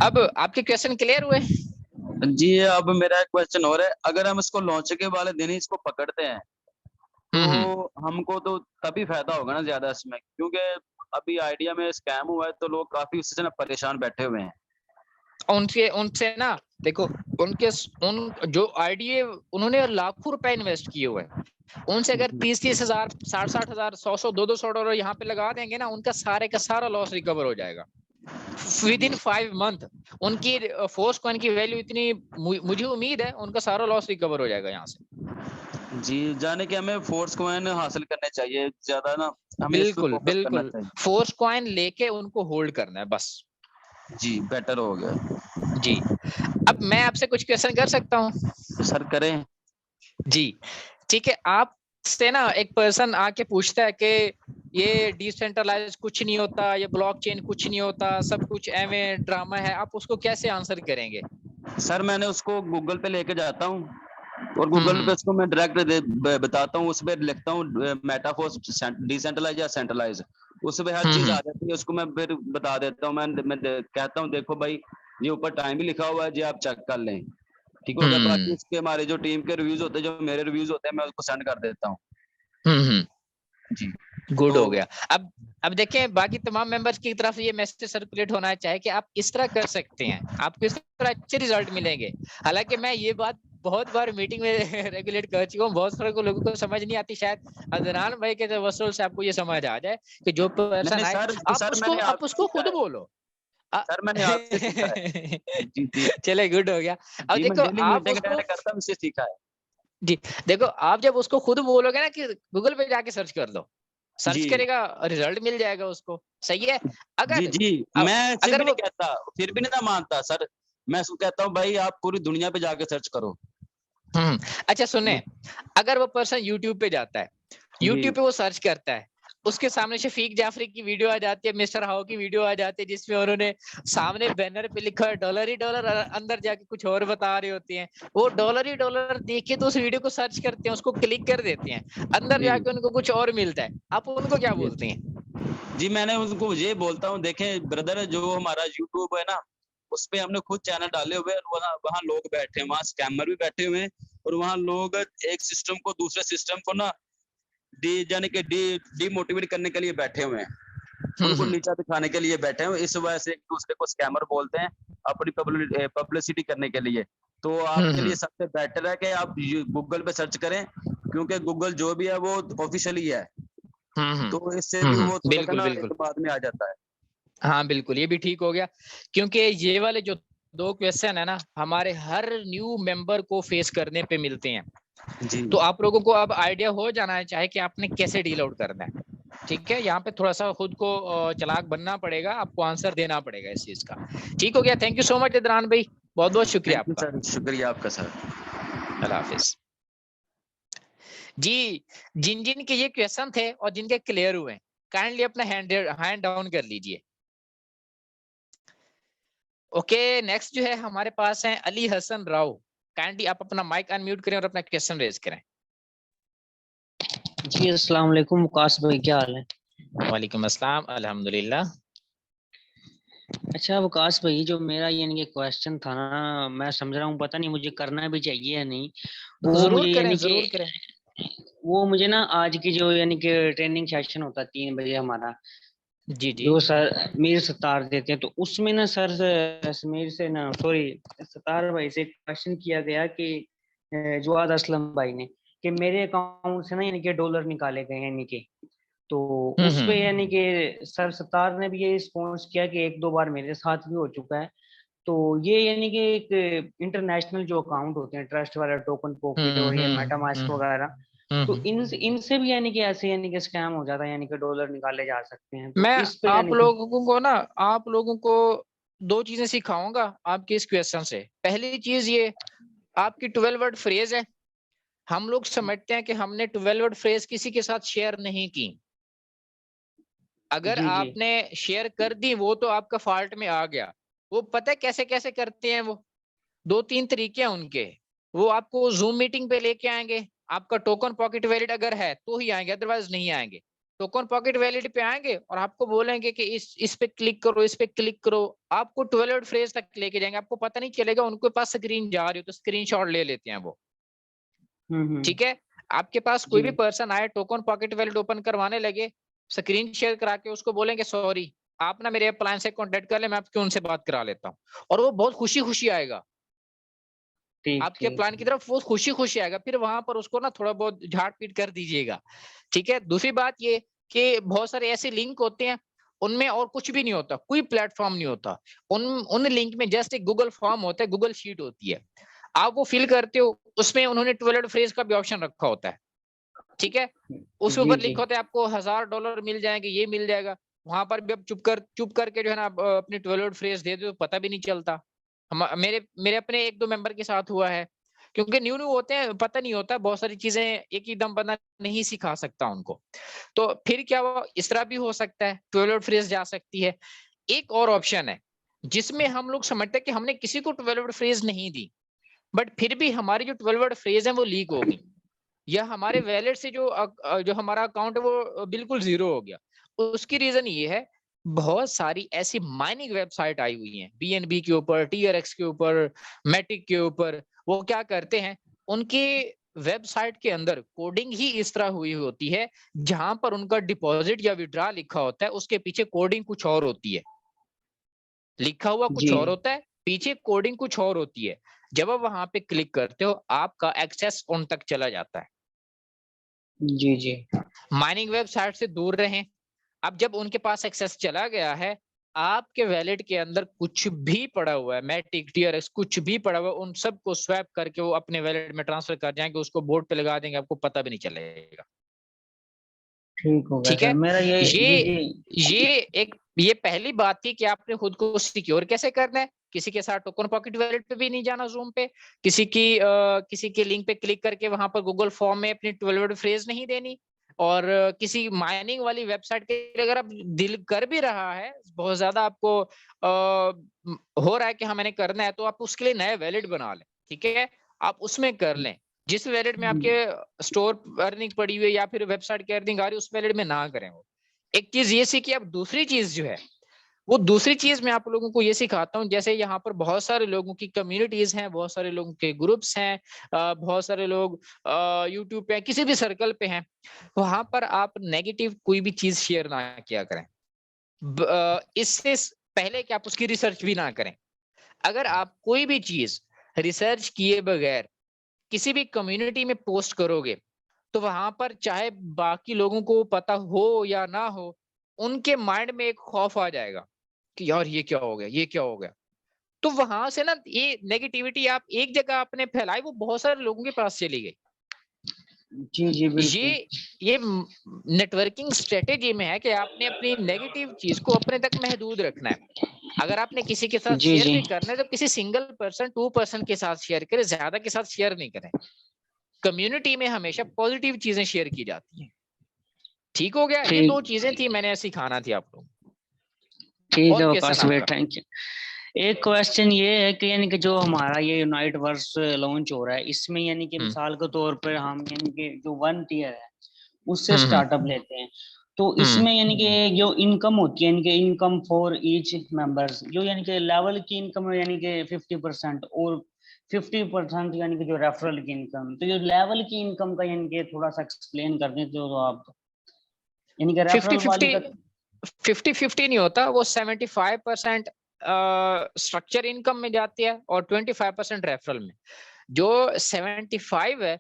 S1: अब आपके क्वेश्चन क्लियर हुए?
S10: जी अब मेरा एक क्वेश्चन और है, अगर हम इसको लॉन्च के वाले दिन ही इसको पकड़ते हैं तो हमको तो तभी फायदा होगा ना ज्यादा इसमें, क्योंकि अभी आइडिया में स्कैम हुआ है तो लोग काफी उससे ना परेशान बैठे हुए हैं।
S1: उनसे ना देखो, उन जो आईडिया उन्होंने लाखों रुपए इन्वेस्ट किए हुए हैं, उनसे अगर 30-30 हजार, 60-60 हजार, 100-100, $200 यहाँ पे लगा देंगे ना, उनका सारे का सारा लॉस रिकवर हो जाएगा विद इन 5 मंथ। उनकी फोर्स कॉइन की वैल्यू इतनी, मुझे उम्मीद है उनका सारा लॉस रिकवर हो जाएगा यहाँ से।
S10: जी जाने कि हमें फोर्स कॉइन हासिल करने चाहिए ज्यादा ना, हमें इस पे
S1: बिल्कुल
S10: फोकस करना
S1: बिल्कुल,
S10: चाहिए।
S1: फोर्स कॉइन लेके उनको होल्ड करना है बस।
S10: जी बेटर हो गया।
S1: जी, अब मैं आपसे कुछ क्वेश्चन कर सकता हूँ?
S10: सर करें।
S1: जी ठीक है, आपसे ना एक पर्सन आके पूछता है कि ये डिसेंट्रलाइज कुछ नहीं होता, ये ब्लॉकचेन कुछ नहीं होता, सब कुछ एवं ड्रामा है, आप उसको कैसे आंसर करेंगे?
S10: सर मैंने उसको गूगल पे लेके जाता हूँ और गूगल पे उसको मैं डायरेक्ट बताता हूँ, उस पर लिखता हूँ मेटाफोर्स डिसेंट्रलाइज या सेंट्रलाइज, उस पर हर चीज आ जाती है, उसको मैं फिर बता देता हूँ। मैं कहता हूँ देखो भाई ये ऊपर टाइम भी लिखा हुआ है जी, आप चेक कर लें, ठीक हो गया। बाकी इसके हमारे जो टीम के रिव्यूज होते हैं, जो मेरे रिव्यूज होते हैं, मैं उसको सेंड कर देता हूँ। जी
S1: गुड हो गया। अब देखें, बाकी तमाम मेंबर्स की तरफ ये मैसेज सर्कुलेट होना चाहिए कि आप इस तरह कर सकते हैं, आपको इस तरह अच्छे रिजल्ट मिलेंगे। हालांकि मैं ये बात बहुत बार मीटिंग में रेगुलेट कर चुका हूँ, बहुत सारे लोगों को समझ नहीं आती। शायद अदनान भाई के वसूल से आपको ये समझ आ जाए कि जो पर्सन आए आप उसको खुद बोलो।
S10: सर मैंने आपसे सीखा है। जी जी
S1: चले, गुड हो गया। अब
S10: जी,
S1: देखो
S10: मैं डेली
S1: आप
S10: मीटिंग
S1: उसको
S10: अटेंड करता हूं, इससे सीखा है।
S1: जी देखो, आप जब उसको खुद बोलोगे ना कि गूगल पे जाके सर्च कर लो, सर्च करेगा, रिजल्ट मिल जाएगा उसको, सही है। अगर
S10: जी मैं
S1: अगर
S10: भी नहीं कहता, फिर भी नहीं ना मानता सर, मैं उसको कहता हूँ भाई आप पूरी दुनिया पे जाके सर्च करो।
S1: अच्छा सुने, अगर वो पर्सन यूट्यूब पे जाता है, यूट्यूब पे वो सर्च करता है, उसके सामने शफीक जाफरी की वीडियो आ जाती है, मिस्टर हाउ की वीडियो आ जाती है, जिसमें उन्होंने सामने बैनर पे लिखा है डॉलर ही डॉलर, अंदर जाके कुछ और बता रहे होते हैं। वो डॉलर ही डॉलर देख के तो उस वीडियो को सर्च करते हैं, उसको क्लिक कर देते हैं, अंदर जाके उनको कुछ और मिलता है। आप उनको क्या बोलते हैं?
S10: जी मैंने उनको ये बोलता हूँ, देखें ब्रदर, जो हमारा यूट्यूब है ना, उस पे हमने खुद चैनल डाले हुए हैं, वहाँ वहाँ लोग बैठे हैं, वहाँ स्कैमर भी बैठे हुए हैं, और वहाँ लोग एक सिस्टम को दूसरे सिस्टम को ना डिमोटिवेट करने के लिए बैठे हुए हैं, उनको नीचा दिखाने के लिए बैठे हैं। इस वजह से एक दूसरे को स्कैमर बोलते हैं अपनी पब्लिसिटी करने के लिए। तो आपके लिए सबसे बेटर है कि आप गूगल पे सर्च करें, क्योंकि गूगल जो भी है वो ऑफिशियली है, तो इससे भी वो थोड़ा
S1: बिल्कुल
S10: ना
S1: बिल्कुल।
S10: एक बाद में आ जाता है।
S1: हाँ बिल्कुल, ये भी ठीक हो गया, क्योंकि ये वाले जो 2 क्वेश्चन है ना, हमारे हर न्यू मेंबर को फेस करने पे मिलते हैं।
S10: जी
S1: तो आप लोगों को अब आइडिया हो जाना है चाहे कि आपने कैसे डील आउट करना है। ठीक है, यहाँ पे थोड़ा सा खुद को चालाक बनना पड़ेगा, आपको आंसर देना पड़ेगा इस चीज का। ठीक हो गया, थैंक यू सो मच इदरान भाई, बहुत बहुत शुक्रिया
S10: थैंक यू
S1: आपका।
S10: सर, शुक्रिया आपका सर।
S1: अल्लाह हाफिज जी। जिन जिन के ये क्वेश्चन थे और जिनके क्लियर हुए, काइंडली अपना हैंड डाउन कर लीजिए। ओके, नेक्स्ट जो है हमारे पास है अली हसन राव। काइंडली आप अपना माइक अनम्यूट करें और अपना क्वेश्चन रेज करें।
S13: जी अस्सलाम वालेकुम वकास भाई, क्या हाल है?
S1: वालेकुम अस्सलाम, अल्हम्दुलिल्लाह।
S13: अच्छा वकास भाई, जो मेरा यानी कि क्वेश्चन था ना, मैं समझ रहा हूँ पता नहीं मुझे करना भी चाहिए या नहीं। वो
S1: जरूर
S13: मुझे
S1: करें,
S13: यानी
S1: जरूर
S13: कि
S1: करें।
S13: वो मुझे ना आज की जो यानी कि ट्रेनिंग सेशन होता है 3 बजे हमारा,
S1: जी जी
S13: जो सर मीर सतार देते हैं, तो उसमें ना सर मीर से ना सॉरी सतार भाई से क्वेश्चन किया गया कि जवाद असलम भाई ने, कि मेरे अकाउंट से ना यानी कि डॉलर निकाले गए हैं यानी कि, तो उस पे यानी कि सर सत्तार ने भी ये रिस्पॉन्स किया कि 1-2 बार मेरे साथ भी हो चुका है। तो ये यानी कि एक इंटरनेशनल जो अकाउंट होते हैं, ट्रस्ट वाला, टोकन पॉकेट और ये मेटामास्क वगैरह, तो इनसे भी यानी कि ऐसे यानी कि स्कैम हो जाता है, यानी कि डॉलर निकाले जा सकते हैं। तो
S1: मैं
S13: इस पे
S1: आप
S13: यानी कि
S1: लोगों को ना, आप लोगों को 2 चीजें सिखाऊंगा आपके इस क्वेश्चन से। पहली चीज ये, आपकी 12 वर्ड फ्रेज है। हम लोग समझते हैं कि हमने 12 वर्ड फ्रेज किसी के साथ शेयर नहीं की। अगर
S13: जी जी
S1: आपने शेयर कर दी वो तो आपका फॉल्ट में आ गया। वो पता है कैसे कैसे करते हैं वो, 2-3 तरीके हैं उनके। वो आपको जूम मीटिंग पे लेके आएंगे, आपका टोकन पॉकेट वैलिड अगर है तो ही आएंगे, अदरवाइज नहीं आएंगे। टोकन पॉकेट वैलिड पे आएंगे और आपको बोलेंगे कि इस पे क्लिक करो, इस पे क्लिक करो। आपको 12 वर्ड फ्रेज तक लेके जाएंगे, आपको पता नहीं चलेगा उनके पास स्क्रीन जा रही हो तो स्क्रीनशॉट ले लेते हैं वो। ठीक है, आपके पास कोई
S13: जी
S1: भी पर्सन आए, टोकन पॉकेट वैलिड ओपन करवाने लगे, स्क्रीन शेयर करा के उसको बोलेंगे सॉरी आप ना मेरे प्लान से कांटेक्ट कर ले, मैं आपकी उनसे बात करा लेता हूँ। और वो बहुत खुशी खुशी आएगा
S13: ठीक
S1: आपके
S13: ठीक
S1: प्लान की तरफ, वो खुशी खुशी आएगा। फिर वहां पर उसको ना थोड़ा बहुत झाड़ पीट कर दीजिएगा। ठीक है, दूसरी बात ये कि बहुत सारे ऐसे लिंक होते हैं, उनमें और कुछ भी नहीं होता, कोई प्लेटफॉर्म नहीं होता। उन लिंक में जस्ट एक गूगल फॉर्म होता है, गूगल शीट होती है, आप वो फिल करते हो, उसमें उन्होंने 12 फ्रेज का भी ऑप्शन रखा होता है। ठीक है, उसके
S13: जी
S1: ऊपर
S13: जी
S1: लिखा होता है आपको $1000 मिल जाएंगे, ये मिल जाएगा। वहां पर भी अब चुप करके जो है ना अपनी 12 फ्रेज दे दो, पता भी नहीं चलता। मेरे मेरे अपने 1-2 मेंबर के साथ हुआ है, क्योंकि न्यू न्यू होते हैं, पता नहीं होता बहुत सारी चीजें, एक ही दम बंदा नहीं सिखा सकता उनको। तो फिर क्या हुआ, इस तरह भी हो सकता है, 12 फ्रेज जा सकती है। एक और ऑप्शन है जिसमें हम लोग समझते हैं कि हमने किसी को 12 फ्रेज नहीं दी, बट फिर भी हमारी जो 12 फ्रेज है वो लीक हो गई, या हमारे वैलेट से जो हमारा अकाउंट है वो बिल्कुल जीरो हो गया। उसकी रीजन ये है, बहुत सारी ऐसी माइनिंग वेबसाइट आई हुई हैं, बीएनबी के ऊपर, टीआरएक्स के ऊपर, मैटिक के ऊपर। वो क्या करते हैं, उनके वेबसाइट के अंदर कोडिंग ही इस तरह हुई होती है, जहां पर उनका डिपॉजिट या विड्रॉ लिखा होता है, उसके पीछे कोडिंग कुछ और होती है। लिखा हुआ कुछ
S13: जी
S1: और होता है, पीछे कोडिंग कुछ और होती है। जब आप वहां पे क्लिक करते हो, आपका एक्सेस उन तक चला जाता है।
S13: जी जी
S1: माइनिंग वेबसाइट से दूर रहें। अब जब उनके पास एक्सेस चला गया है, आपके वैलेट के अंदर कुछ भी पड़ा हुआ है, मैटिक, टीआरएक्स, कुछ भी पड़ा हुआ है, उन सबको स्वैप करके वो अपने वैलेट में ट्रांसफर कर जाएंगे, उसको बोर्ड पे लगा देंगे, आपको पता भी नहीं चलेगा।
S13: ठीक हो गया
S1: ठीक
S13: सर,
S1: है,
S13: मेरा ये जी
S1: ये
S13: जी
S1: ये पहली बात थी कि आपने खुद को सिक्योर कैसे करना है। किसी के साथ टोकन पॉकेट वैलेट पे भी नहीं जाना, जूम पे किसी के लिंक पे क्लिक करके वहां पर गूगल फॉर्म में अपनी 12 वर्ड फ्रेज नहीं देनी। और किसी माइनिंग वाली वेबसाइट के लिए अगर आप दिल कर भी रहा है, बहुत ज्यादा आपको हो रहा है कि हाँ मैंने करना है, तो आप उसके लिए नया वैलेट बना लें। ठीक है, आप उसमें कर लें, जिस वैलेट में आपके स्टोर अर्निंग पड़ी हुई है या फिर वेबसाइट की अर्निंग आ रही है, उस वैलेट में ना करें वो। एक चीज ये सीखिए। अब दूसरी चीज जो है, वो दूसरी चीज मैं आप लोगों को ये सिखाता हूँ, जैसे यहाँ पर बहुत सारे लोगों की कम्युनिटीज हैं, बहुत सारे लोगों के ग्रुप्स हैं, बहुत सारे लोग यूट्यूब पे किसी भी सर्कल पे हैं, वहां पर आप नेगेटिव कोई भी चीज शेयर ना किया करें। इससे पहले कि आप उसकी रिसर्च भी ना करें। अगर आप कोई भी चीज रिसर्च किए बगैर किसी भी कम्युनिटी में पोस्ट करोगे, तो वहां पर चाहे बाकी लोगों को पता हो या ना हो, उनके माइंड में एक खौफ आ जाएगा कि यार ये क्या हो गया, ये क्या हो गया। तो वहां से ना ये नेगेटिविटी आप एक जगह आपने फैलाई, वो बहुत सारे लोगों के पास चली गई।
S13: जी जी बिल्कुल।
S1: ये नेटवर्किंग स्ट्रेटेजी में है कि आपने अपनी नेगेटिव चीज को अपने तक महदूद रखना है। अगर आपने किसी के साथ
S13: जी
S1: शेयर
S13: जी
S1: भी करना है तो किसी सिंगल पर्सन 2% के साथ शेयर करें, ज्यादा के साथ शेयर नहीं करें। कम्युनिटी में हमेशा पॉजिटिव चीजें शेयर की जाती हैं। ठीक हो गया, ये
S13: ठीक
S1: 2 चीजें थी मैंने सिखाना थी आप लोगों को।
S13: ठीक
S1: और
S13: है
S1: क्वेश्चन
S13: वकास भाई,
S1: आपका?
S13: Thank you. एक क्वेश्चन ये है कि यानी कि जो हमारा ये यूनाइट वर्स लॉन्च हो रहा है, इसमें यानी कि मिसाल के तौर पर हम यानी कि जो 1 टियर है उससे स्टार्टअप लेते हैं, तो इसमें यानी कि जो इनकम होती है, यानी कि इनकम फॉर ईच मेंबर्स, जो यानी कि लेवल की इनकम है यानी कि 50% और 50% यानी कि जो रेफरल की इनकम, तो जो लेवल की इनकम का यानी कि थोड़ा सा एक्सप्लेन कर दें तो आप, यानी कि रेफरल वाली का।
S1: 50-50 नहीं होता, वो 75% स्ट्रक्चर इनकम में जाती है और 25% रेफरल में। जो 75 है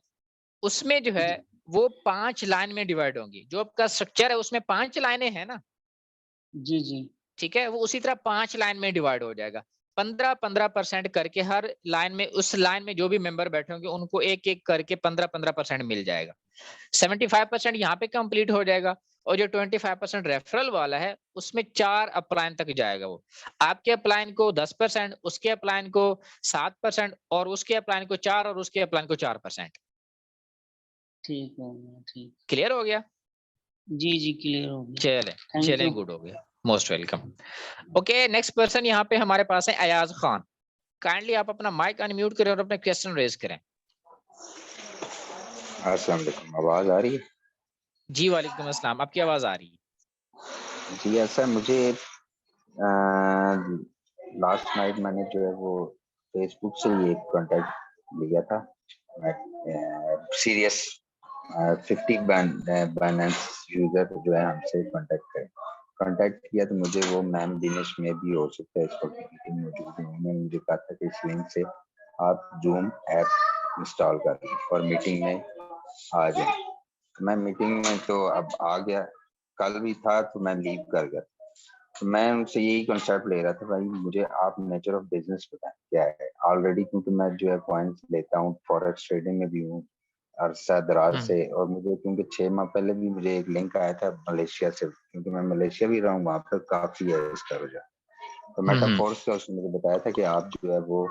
S1: उसमें जो है वो 5 लाइन में डिवाइड होंगी। जो आपका स्ट्रक्चर है उसमें 5 लाइनें हैं ना,
S13: जी जी
S1: ठीक है, वो उसी तरह 5 लाइन में डिवाइड हो जाएगा। 15-15% करके हर लाइन में, उस लाइन में जो भी मेंबर बैठे होंगे उनको एक एक करके 15-15% मिल जाएगा। 75% यहाँ पे कंप्लीट हो जाएगा और जो 25% रेफरल वाला है उसमें 4 अपलाइन तक जाएगा। वो आपके अपलाइन को 10%, उसके अपलाइन को 7% और उसके अपलाइन को 4 और उसके अपलाइन को 4%।
S13: ठीक हो गया, ठीक।
S1: क्लियर हो गया?
S13: जी जी क्लियर हो गया,
S1: चले
S13: थैंक
S1: चले,
S13: यू।
S1: गुड हो गया, most welcome. Okay, next person यहाँ पे हमारे पास है अयाज खान। काइंडली आप अपना माइक अनम्यूट करें और अपने क्वेश्चन रेज करें।
S3: अस्सलाम वालेकुम, आवाज आ रही है?
S1: जी वालेकुम अस्सलाम, आपकी आवाज आ रही है।
S3: जी ऐसा मुझे लास्ट नाइट मैंने जो है वो फेसबुक से ये कांटेक्ट लिया था। सीरियस 50 बैलेंस यूजर जो है हमसे कांटेक्ट किया, तो मुझे वो मैम दिनेश में भी हो सकता है इस वक्त मीटिंग मौजूद है, उन्होंने मुझे कहा था कि इस लिंक से आप जूम ऐप इंस्टॉल कर लें और मीटिंग में आ जाए। मैं मीटिंग में तो अब आ गया, कल भी था तो मैं लीव कर गया। तो मैं उनसे यही कॉन्सेप्ट ले रहा था, भाई मुझे आप नेचर ऑफ बिजनेस बताएं क्या है। ऑलरेडी क्योंकि मैं जो है पॉइंट्स लेता हूँ, फॉरेक्स ट्रेडिंग में भी हूँ अरसा दराज से, और मुझे क्योंकि 6 माह पहले भी मुझे एक लिंक आया था मलेशिया से, क्योंकि मैं मलेशिया भी रहा हूँ, वहाँ पर काफी है इसका रुझान। तो मेटाफोर्स का उसने मुझे बताया था कि आप जो है वो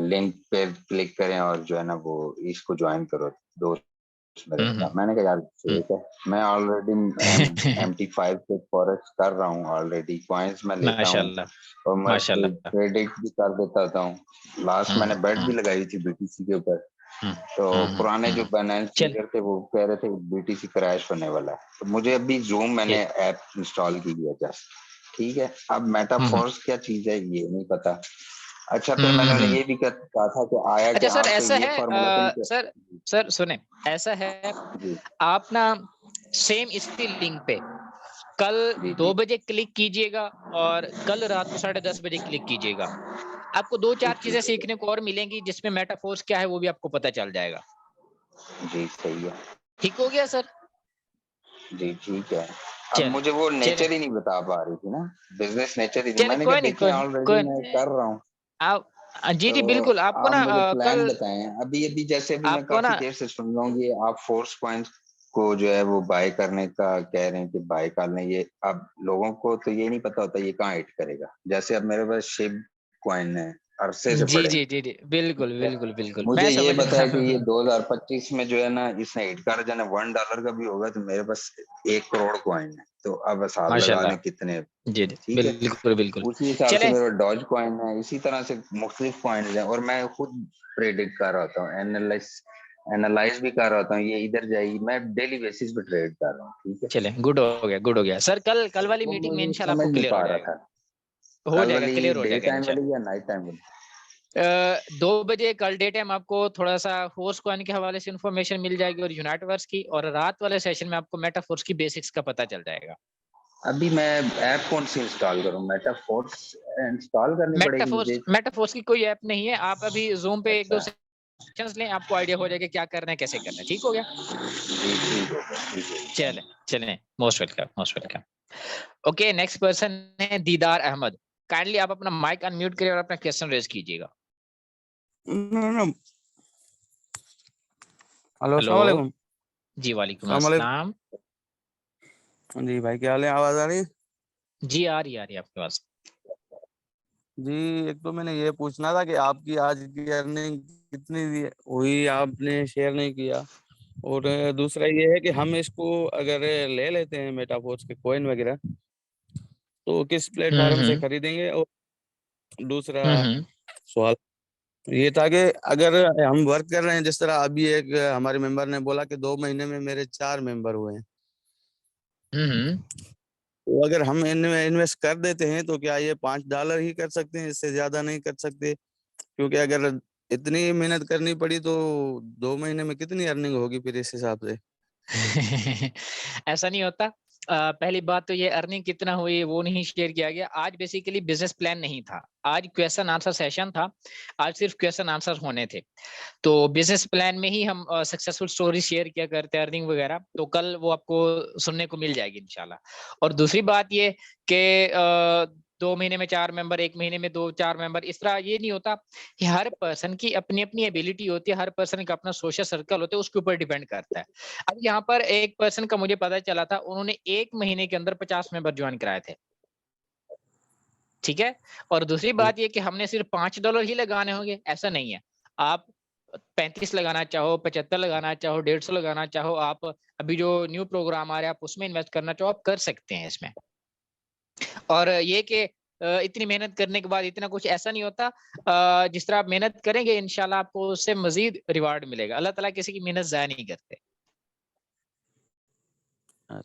S3: लिंक पे क्लिक करें और जो है ना वो इसको ज्वाइन करो। दोस्त मेरे बता, मैंने कहा यार ठीक है, मैं ऑलरेडी MT5 पे फॉरेक्स कर रहा हूँ, ऑलरेडी कॉइंस में लेता हूँ
S1: माशाल्लाह
S3: और मैं
S1: माशाल्लाह।
S3: प्रेडिक्ट भी कर देता हूँ। लास्ट मैंने बेट भी लगाई थी BTC के ऊपर, तो पुराने जो फाइनेंस लीडर थे वो कह रहे थे BTC क्रैश होने वाला है, तो मुझे अभी जूम मैंने ऐप इंस्टॉल की है जस्ट। ठीक है, अब मेटाफोर्स क्या चीज है ये नहीं पता। अच्छा फिर मैंने उन्हें ये भी कहा था कि आया कि
S1: अच्छा सर,
S3: आपको
S1: ऐसा
S3: ये
S1: है
S3: फॉर्मूला
S1: सर सुने, ऐसा है आप ना सेम इसी लिंक पे कल 2 बजे क्लिक कीजिएगा और कल रात को 10:30 बजे क्लिक कीजिएगा। आपको 2-4 चीजें सीखने को और मिलेंगी, जिसमें मेटाफोर्स क्या है वो भी आपको पता चल जाएगा।
S3: जी सही है,
S1: ठीक हो गया सर?
S3: जी ठीक है। अब मुझे वो नेचर ही नहीं बता पा रही थी ना, बिजनेस नेचर ही नहीं। मैंने कहा देखें ऑलरेडी मैं कर रहा हूँ।
S1: आप जी जी
S3: तो
S1: बिल्कुल, आपको
S3: आप
S1: ना
S3: मुझे प्लान
S1: कल
S3: बताएं। अभी जैसे अभी मैं
S1: आपको
S3: काफी
S1: ना
S3: देर से सुन रहा हूँ, ये आप फोर्स पॉइंट्स को जो है वो बाय करने का कह रहे हैं कि बाय कर लें। ये अब लोगों को तो ये नहीं पता होता ये कहाँ हिट करेगा। जैसे अब मेरे पास शिब कॉइन है अरसे से
S1: जी
S3: पड़े,
S1: जी जी जी बिल्कुल बिल्कुल बिल्कुल,
S3: मुझे
S1: मैं
S3: ये
S1: समझ
S3: पता
S1: रहा
S3: है कि ये
S1: हूँ।
S3: 2025 में जो है ना इसने हिट कर जाना, $1 का भी होगा तो मेरे पास 1 करोड़ कॉइन है। तो अब हिसाब लगा
S1: माशाल्लाह,
S3: लें कितने।
S1: जी जी
S3: ठीक है,
S1: बिल्कुल बिल्कुल।
S3: उसी हिसाब से
S1: चले
S3: मेरे डॉज कॉइन है, इसी तरह से मुख्तलिफ कॉइन है और मैं खुद प्रेडिक्ट कर रहा होता हूँ, एनालाइज भी कर रहा हूँ, ये इधर जाएगी, मैं डेली बेसिस पे ट्रेड कर रहा हूँ, ठीक है।
S1: चलें, गुड हो गया, गुड हो गया सर। कल वाली
S3: वो
S1: मीटिंग में
S3: मुझे
S1: इंशाल्लाह
S3: समझ
S1: आपको
S3: नहीं
S1: क्लियर
S3: पा
S1: हो
S3: रहा
S1: जाएगा,
S3: था,
S1: हो
S3: कल
S1: जाएगा,
S3: वाली
S1: क्लियर हो
S3: डे
S1: जाएगा
S3: टाइम
S1: इंशाल्लाह।
S3: वाली या नाइट टाइम वाली?
S1: 2 बजे कल डे टाइम आपको थोड़ा सा फोर्स कॉइन के हवाले से इन्फॉर्मेशन मिल जाएगी और यूनाइटवर्स की, और रात वाले सेशन में आपको मेटाफोर्स की बेसिक्स का पता चल जाएगा।
S3: अभी मैं ऐप कौन सी इंस्टॉल करूं? मेटाफोर्स इंस्टॉल करनी पड़ेगी मुझे?
S1: मेटाफोर्स की कोई ऐप नहीं है, आप अभी जूम पे 1-2
S3: अच्छा
S1: सेशंस लें, आपको आइडिया हो जाएगा क्या करना है, कैसे करना है। ठीक हो गया?
S3: जी, ठीक है सर, ठीक है।
S1: चलें, चलें, most welcome, most welcome. Okay, next person है दीदार अहमद। काइंडली आप अपना माइक अनम्यूट करिए और अपना क्वेश्चन रेज कीजिएगा।
S14: हेलो, अस्सलाम
S1: हेलो,
S14: वालेकुम।
S1: जी वालेकुम
S14: अस्सलाम वालेकुम।
S1: अस्सलाम।
S14: जी भाई, क्या हाल है? आवाज आ रही है?
S1: जी आ रही है आपके पास।
S14: जी, एक तो मैंने ये पूछना था कि आपकी आज की अर्निंग कितनी हुई, आपने शेयर नहीं किया। और दूसरा ये है कि हम इसको अगर ले लेते हैं मेटाफोर्स के कॉइन वगैरह, तो किस प्लेटफॉर्म से
S1: हम्म
S14: खरीदेंगे? और दूसरा
S1: हम्म
S14: सवाल ये था कि अगर हम वर्क कर रहे हैं, जिस तरह अभी एक हमारे मेंबर ने बोला कि 2 महीने में मेरे 4 मेंबर हुए हैं,
S1: हम्म
S14: तो अगर हम इनमें इन्वेस्ट कर देते हैं तो क्या ये $5 ही कर सकते हैं, इससे ज्यादा नहीं कर सकते? क्योंकि अगर इतनी मेहनत करनी पड़ी तो 2 महीने में कितनी अर्निंग होगी फिर इस हिसाब से?
S1: ऐसा नहीं होता। पहली बात तो ये अर्निंग कितना हुई वो नहीं शेयर किया गया। आज बेसिकली बिजनेस प्लान नहीं था, आज क्वेश्चन आंसर सेशन था। आज सिर्फ क्वेश्चन आंसर होने थे, तो बिजनेस प्लान में ही हम सक्सेसफुल स्टोरी शेयर किया करते हैं, अर्निंग वगैरह। तो कल वो आपको सुनने को मिल जाएगी इंशाल्लाह। और दूसरी बात ये कि 2 महीने में 4 मेंबर, 1 महीने में 2-4 मेंबर, इस तरह ये नहीं होता। कि हर पर्सन की अपनी अपनी एबिलिटी होती है, हर पर्सन का अपना सोशल सर्कल होता है, उसके ऊपर डिपेंड करता है। अब यहाँ पर एक पर्सन का मुझे पता चला था, उन्होंने 1 महीने के अंदर 50 मेंबर ज्वाइन कराए थे। ठीक है? और दूसरी बात ये कि हमने सिर्फ $5 ही लगाने होंगे, ऐसा नहीं है। आप 35 लगाना चाहो, 75 लगाना चाहो, 150 लगाना चाहो, आप अभी जो न्यू प्रोग्राम आ रहा है आप उसमें इन्वेस्ट करना चाहो, आप कर सकते हैं इसमें। और ये कि इतनी मेहनत करने के बाद इतना कुछ ऐसा नहीं होता। जिस तरह आप मेहनत करेंगे इंशाल्लाह आपको उससे मजीद रिवार्ड मिलेगा। अल्लाह ताला किसी की मेहनत ज़ाया नहीं करते।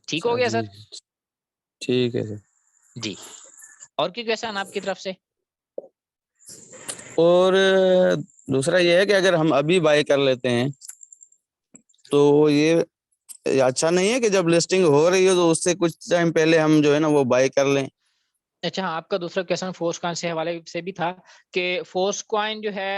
S1: ठीक हो
S14: अच्छा
S1: गया
S14: जी,
S1: सर?
S14: ठीक है सर।
S1: जी। और कोई क्वेश्चन आपकी तरफ से?
S14: और दूसरा ये है कि अगर हम अभी बाय कर लेते हैं तो ये अच्छा नहीं है कि जब लिस्टिंग हो रही हो तो उससे कुछ टाइम पहले हम जो है ना वो बाय कर लें?
S1: अच्छा हाँ, आपका दूसरा क्वेश्चन फोर्स कॉइन से हवाले से भी था कि फोर्स कॉइन जो है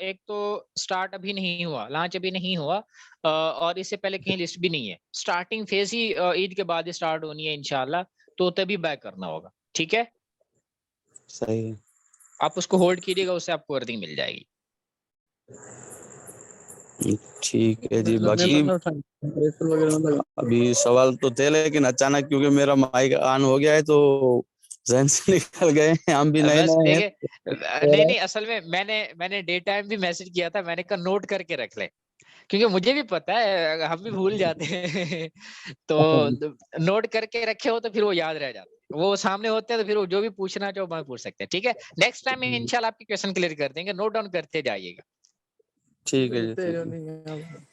S1: एक तो स्टार्ट अभी नहीं हुआ, लॉन्च अभी नहीं हुआ, और इससे पहले कहीं लिस्ट भी नहीं है। स्टार्टिंग फेज ही ईद के बाद ही स्टार्ट होनी है इंशाल्लाह, तो तभी बाय करना होगा। ठीक है?
S14: सही है।
S1: आप उसको होल्ड कीजिएगा, उससे आपको अर्निंग मिल जाएगी।
S14: ठीक है जी। बाकी अभी सवाल तो थे लेकिन अचानक क्योंकि मेरा माइक ऑन हो गया है तो जहन से निकल गए। हम भी नए
S1: बस
S14: नए हैं।
S1: देखिए, नहीं असल में मैंने डे टाइम भी मैसेज किया था, मैंने कहा नोट करके रख ले, क्योंकि मुझे भी पता है हम भी भूल जाते हैं। तो नोट करके रखे हो तो फिर वो याद रह जाते हैं, वो सामने होते हैं तो फिर वो जो भी पूछना चाहो मैं पूछ सकते हैं। ठीक है? नेक्स्ट टाइम में इंशाल्लाह आपके क्वेश्चन क्लियर कर देंगे, नोट डाउन करते जाइएगा।
S14: ठीक है जी, ठीक है।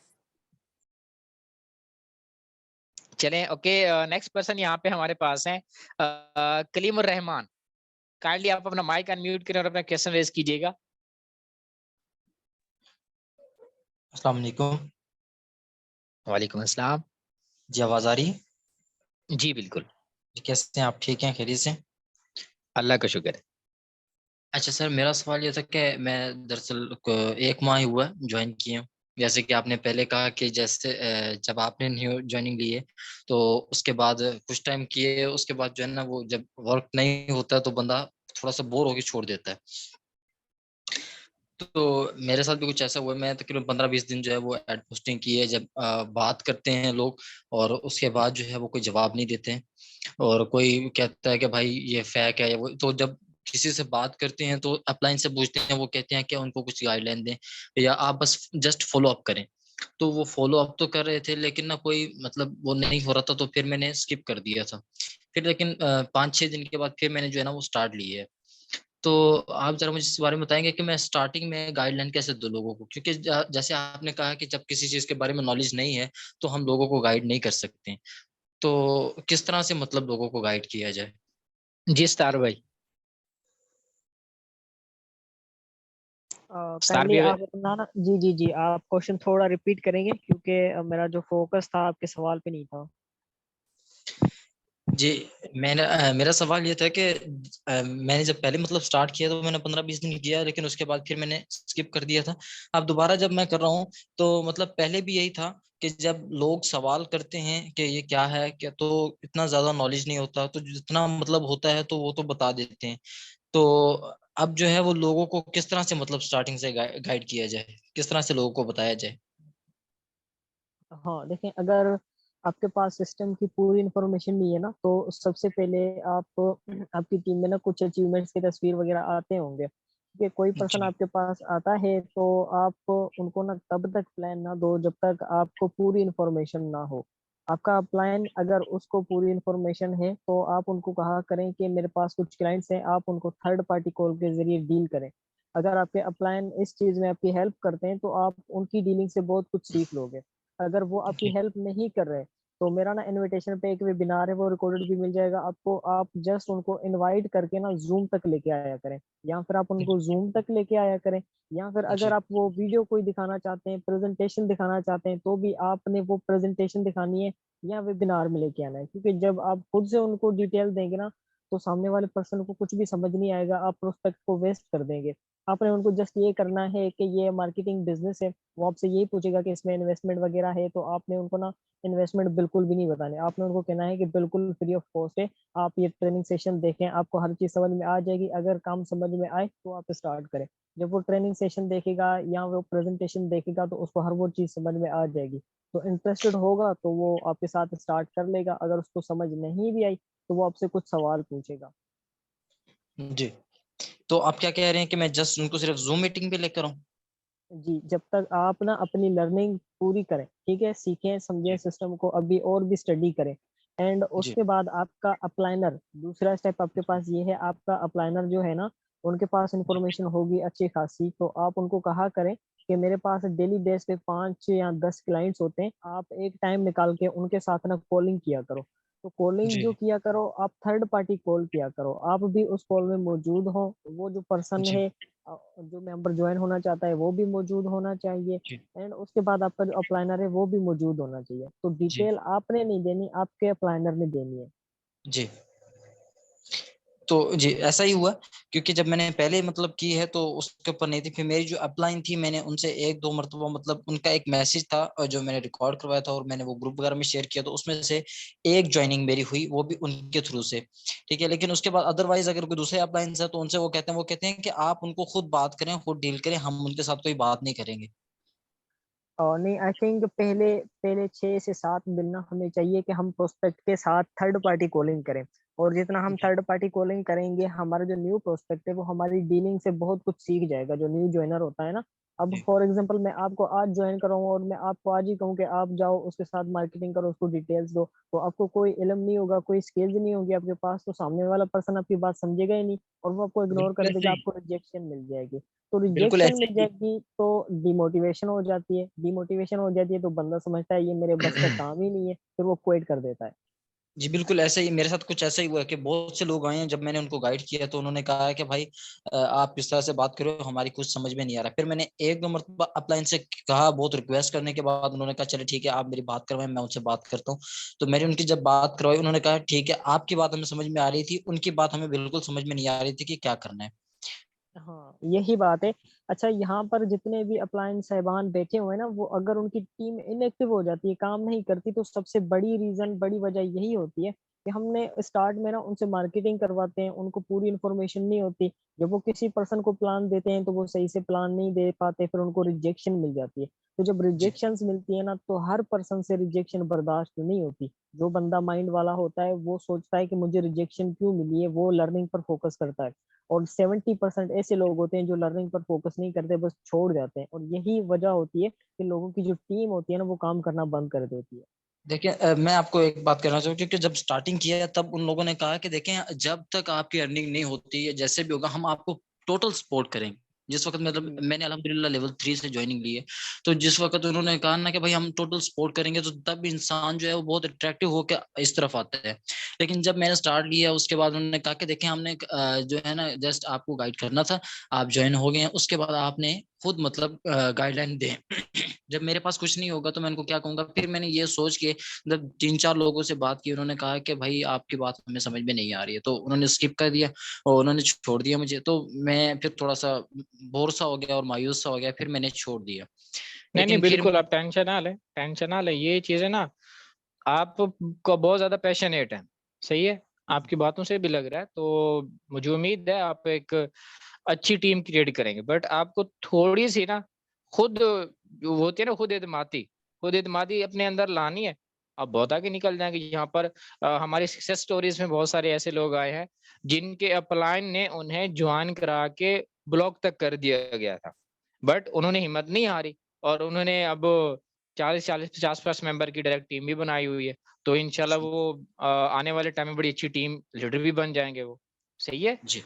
S1: चलें, ओके। नेक्स्ट पर्सन यहाँ पे हमारे पास है कलीमुर रहमान। काइंडली आप अपना माइक अनम्यूट करें और अपना क्वेश्चन रेज कीजिएगा।
S15: अस्सलाम वालेकुम।
S1: वालेकुम अस्सलाम।
S15: जी, आवाज़ आ रही है?
S1: जी बिल्कुल।
S15: कैसे हैं आप? ठीक हैं, खैरियत से?
S1: अल्लाह का शुक्र है।
S15: अच्छा सर, मेरा सवाल ये था कि मैं दरअसल 1 माह ही हुआ है ज्वाइन किए हूँ। जैसे कि आपने पहले कहा कि जैसे जब आपने न्यू ज्वाइनिंग ली है तो उसके बाद कुछ टाइम किए, उसके बाद जो है ना वो जब वर्क नहीं होता है तो बंदा थोड़ा सा बोर होके छोड़ देता है। तो मेरे साथ भी कुछ ऐसा हुआ है। मैं तकरीबन 15-20 दिन जो है वो एड पोस्टिंग की है। जब बात करते हैं लोग और उसके बाद जो है वो कोई जवाब नहीं देते हैं, और कोई कहता है कि भाई ये फेक है। वो तो जब किसी से बात करते हैं तो अपलाइन से पूछते हैं, वो कहते हैं कि उनको कुछ गाइडलाइन दें या आप बस जस्ट फॉलो अप करें। तो वो फॉलो अप तो कर रहे थे लेकिन ना कोई मतलब वो नहीं हो रहा था, तो फिर मैंने स्किप कर दिया था। फिर लेकिन 5-6 दिन के बाद फिर मैंने जो है ना वो स्टार्ट ली है। तो आप जरा मुझे इस बारे में बताएंगे कि मैं स्टार्टिंग में गाइडलाइन कैसे दूं लोगों को, क्योंकि जैसे आपने कहा कि जब किसी चीज के बारे में नॉलेज नहीं है तो हम लोगों को गाइड नहीं कर सकते, तो किस तरह से मतलब लोगों को गाइड किया जाए?
S1: जी स्टार भाई। स्टार
S4: काइंडली
S1: भी
S4: आप अपना ना, जी जी जी, आप क्वेश्चन थोड़ा रिपीट करेंगे क्योंकि मेरा जो फोकस था आपके सवाल पे नहीं था।
S15: जी, मेरा सवाल ये था कि मैंने जब पहले मतलब स्टार्ट किया तो मैंने 15-20 दिन किया, लेकिन उसके बाद फिर मैंने स्किप कर दिया था। अब दोबारा जब मैं कर रहा हूँ तो मतलब पहले भी यही था कि जब लोग सवाल करते हैं कि ये क्या है क्या, तो इतना ज्यादा नॉलेज नहीं होता, तो जितना मतलब होता है तो वो तो बता देते हैं। तो अब जो है वो लोगों को किस तरह से मतलब स्टार्टिंग से गाइड किया जाए, किस तरह से लोगों को बताया जाए?
S4: हाँ देखें, अगर आपके पास सिस्टम की पूरी इंफॉर्मेशन नहीं है ना, तो सबसे पहले आप आपकी टीम में ना कुछ अचीवमेंट्स की तस्वीर वगैरह आते होंगे कि कोई पर्सन
S15: जी
S4: आपके पास आता है, तो आप उनको ना तब तक प्लान ना दो जब तक आपको पूरी इंफॉर्मेशन ना हो। आपका प्लान अगर उसको पूरी इंफॉर्मेशन है तो आप उनको कहा करें कि मेरे पास कुछ क्लाइंट्स हैं, आप उनको थर्ड पार्टी कॉल के जरिए डील करें। अगर आपके अपलाइन इस चीज में आपकी हेल्प करते हैं तो आप उनकी डीलिंग से बहुत कुछ सीख लोगे। अगर वो आपकी
S15: जी
S4: हेल्प नहीं कर रहे, तो मेरा ना इनविटेशन पे एक वेबिनार है, वो रिकॉर्डेड भी मिल जाएगा आपको। आप जस्ट उनको इनवाइट करके ना जूम तक लेके आया करें, या फिर आप उनको जूम तक लेके आया करें। या फिर अगर
S15: जी
S4: आप वो वीडियो कोई दिखाना चाहते हैं, प्रेजेंटेशन दिखाना चाहते हैं, तो भी आपने वो प्रेजेंटेशन दिखानी है या वेबिनार में लेके आना है। क्योंकि जब आप खुद से उनको डिटेल देंगे ना, तो सामने वाले पर्सन को कुछ भी समझ नहीं आएगा, आप प्रोस्पेक्ट को वेस्ट कर देंगे। आपने उनको जस्ट ये करना है कि ये मार्केटिंग बिजनेस है, वो आपसे यही पूछेगा कि इसमें इन्वेस्टमेंट वगैरह है, तो आपने उनको ना इन्वेस्टमेंट बिल्कुल भी नहीं बताने। आपने उनको कहना है कि बिल्कुल फ्री ऑफ कॉस्ट है, आप ये ट्रेनिंग सेशन देखें, आपको हर चीज समझ में आ जाएगी। अगर काम समझ में आए तो आप स्टार्ट करें। जब वो ट्रेनिंग सेशन देखेगा या वो प्रेजेंटेशन देखेगा तो उसको हर वो चीज समझ में आ जाएगी। तो इंटरेस्टेड होगा तो वो आपके साथ स्टार्ट कर लेगा। अगर उसको समझ नहीं भी आई तो वो आपसे कुछ सवाल पूछेगा।
S15: जी। तो आप क्या कह रहे हैं कि मैं जस्ट उनको सिर्फ जूम मीटिंग पे लेकर आऊं?
S4: जी, जब तक आप ना अपनी लर्निंग पूरी करें, ठीक है, सीखें समझें
S15: जी
S4: सिस्टम को, अभी और भी स्टडी करें। एंड
S15: जी
S4: उसके बाद आपका अप्लाइनर, दूसरा स्टेप आपके पास ये है, आपका अप्लाइनर जो है ना, उनके पास
S15: जी
S4: इंफॉर्मेशन होगी अच्छी खासी, तो आप उनको कहा करें कि मेरे पास डेली बेस पे 5 या 10 क्लाइंट्स होते हैं, आप एक टाइम निकाल के उनके साथ ना कॉलिंग किया करो। तो कॉलिंग
S15: जी
S4: जो किया करो, आप थर्ड पार्टी कॉल किया करो, आप भी उस कॉल में मौजूद हो। वो जो पर्सन
S15: जी
S4: है, जो मेंबर ज्वाइन होना चाहता है, वो भी मौजूद होना चाहिए।
S15: जी
S4: एंड उसके बाद आपका जो अप्लाइनर है वो भी मौजूद होना चाहिए। तो
S15: जी
S4: डिटेल आपने नहीं देनी, आपके अप्लाइनर ने देनी है।
S15: जी। तो जी ऐसा ही हुआ, क्योंकि जब मैंने पहले मतलब की है तो उसके ऊपर नहीं थी। फिर मेरी जो अपलाइन थी, मैंने उनसे एक दो मरतबा मतलब उनका एक मैसेज था और जो मैंने रिकॉर्ड करवाया था और मैंने वो ग्रुप वगैरह में शेयर किया, तो उसमें से एक ज्वाइनिंग मेरी हुई, वो भी उनके थ्रू से। ठीक है, लेकिन उसके बाद अदरवाइज अगर कोई दूसरे अपलाइन है तो उनसे वो कहते हैं कि आप उनको खुद बात करें, खुद डील करें, हम उनके साथ कोई बात नहीं करेंगे।
S4: और नहीं, आई थिंक पहले पहले 6 से 7 मिलना हमें चाहिए कि हम प्रोस्पेक्ट के साथ थर्ड पार्टी कॉलिंग करें। और जितना हम
S15: जी
S4: थर्ड पार्टी कॉलिंग करेंगे, हमारा जो न्यू प्रोस्पेक्ट है वो हमारी डीलिंग से बहुत कुछ सीख जाएगा, जो न्यू ज्वाइनर होता है ना। अब
S15: जी
S4: फॉर एग्जांपल मैं आपको आज ज्वाइन कराऊँ और मैं आपको आज ही कहूँ कि आप जाओ उसके साथ मार्केटिंग करो, उसको डिटेल्स दो, तो आपको कोई इल्म नहीं होगा, कोई स्किल्स नहीं होगी आपके पास, तो सामने वाला पर्सन आपकी बात समझेगा ही नहीं और वो आपको इग्नोर
S15: बिल्कुल
S4: कर
S15: ऐसे
S4: देगा,
S15: ही,
S4: आपको रिजेक्शन मिल जाएगी। तो
S15: बिल्कुल
S4: रिजेक्शन
S15: ऐसे
S4: मिल जाएगी तो डिमोटिवेशन हो जाती है, डिमोटिवेशन हो जाती है तो बंदा समझता है ये मेरे बस का
S15: ही।
S4: काम ही नहीं है, फिर वो क्विट कर देता है।
S15: जी बिल्कुल ऐसे ही मेरे साथ कुछ ऐसा ही हुआ कि बहुत से लोग आए हैं, जब मैंने उनको गाइड किया तो उन्होंने कहा है कि भाई आप किस तरह से बात कर रहे हो, हमारी कुछ समझ में नहीं आ रहा। फिर मैंने एक दो मरतबा अपलाइन से कहा, बहुत रिक्वेस्ट करने के बाद उन्होंने कहा चले ठीक है, आप मेरी बात करवाएं, मैं उनसे बात करता हूँ। तो मैंने उनकी जब बात करवाई, उन्होंने कहा ठीक है, आपकी बात हमें समझ में आ रही थी, उनकी बात हमें बिल्कुल समझ में नहीं आ रही थी कि क्या करना है।
S4: हाँ, यही बात है। अच्छा, यहाँ पर जितने भी अप्लायंस साहिबान बैठे हुए हैं ना, वो अगर उनकी टीम इनएक्टिव हो जाती है, काम नहीं करती, तो सबसे बड़ी रीजन, बड़ी वजह यही होती है कि हमने स्टार्ट में ना उनसे मार्केटिंग करवाते हैं, उनको पूरी इन्फॉर्मेशन नहीं होती। जब वो किसी पर्सन को प्लान देते हैं तो वो सही से प्लान नहीं दे पाते, फिर उनको रिजेक्शन मिल जाती है। तो जब
S15: जी
S4: रिजेक्शन मिलती है ना, तो हर पर्सन से रिजेक्शन बर्दाश्त नहीं होती। जो बंदा माइंड वाला होता है वो सोचता है कि मुझे रिजेक्शन क्यों मिली है, वो लर्निंग पर फोकस करता है। और 70% ऐसे लोग होते हैं जो लर्निंग पर फोकस नहीं करते, बस छोड़ जाते हैं। और यही वजह होती है कि लोगों की जो टीम होती है ना, वो काम करना बंद कर देती है।
S15: देखिए मैं आपको एक बात कहना चाहूँ, क्योंकि जब स्टार्टिंग किया तब उन लोगों ने कहा कि देखें जब तक आपकी अर्निंग नहीं होती है, जैसे भी होगा हम आपको टोटल सपोर्ट करेंगे। जिस वक्त मतलब मैंने अल्हम्दुलिल्लाह लेवल 3 से ज्वाइनिंग ली है, तो जिस वक्त उन्होंने कहा ना कि भाई हम टोटल सपोर्ट करेंगे, तो तब इंसान जो है वो बहुत अट्रैक्टिव होकर इस तरफ आता है। लेकिन जब मैंने स्टार्ट किया उसके बाद उन्होंने कहा कि देखें हमने जो है ना जस्ट आपको गाइड करना था, आप ज्वाइन हो गए हैं, उसके बाद आपने खुद मतलब गाइडलाइन दें। जब मेरे पास कुछ नहीं होगा तो मैं उनको क्या कहूंगा। फिर मैंने ये सोच के जब 3-4 लोगों से बात की, उन्होंने कहा कि भाई आपकी बात हमें समझ में नहीं आ रही है, तो उन्होंने स्किप कर दिया और उन्होंने छोड़ दिया मुझे। तो मैं फिर थोड़ा सा बोर सा हो गया और मायूस सा हो गया, फिर मैंने छोड़ दिया।
S1: नहीं नहीं
S15: लेकिन फिर
S1: बिल्कुल, आप टेंशन ना लें, टेंशन ना लें। ये चीजें ना आपको बहुत ज्यादा पैशनेट है, सही है, आपकी बातों से भी लग रहा है। तो मुझे उम्मीद है आप एक अच्छी टीम क्रिएट करेंगे, बट आपको थोड़ी सी ना खुद जो होती है ना खुद एतमादी अपने अंदर लानी है। आप बहुत आगे निकल जाएंगे। यहाँ पर हमारी सक्सेस स्टोरीज में बहुत सारे ऐसे लोग आए हैं जिनके अपलाइन ने उन्हें ज्वाइन करा के ब्लॉक तक कर दिया गया था, बट उन्होंने हिम्मत नहीं हारी और उन्होंने अब 40-50+ मेंबर की डायरेक्ट टीम भी बनाई हुई है। तो इंशाल्लाह वो आने वाले टाइम में बड़ी अच्छी टीम लीडर भी बन जाएंगे वो, सही है।
S15: जी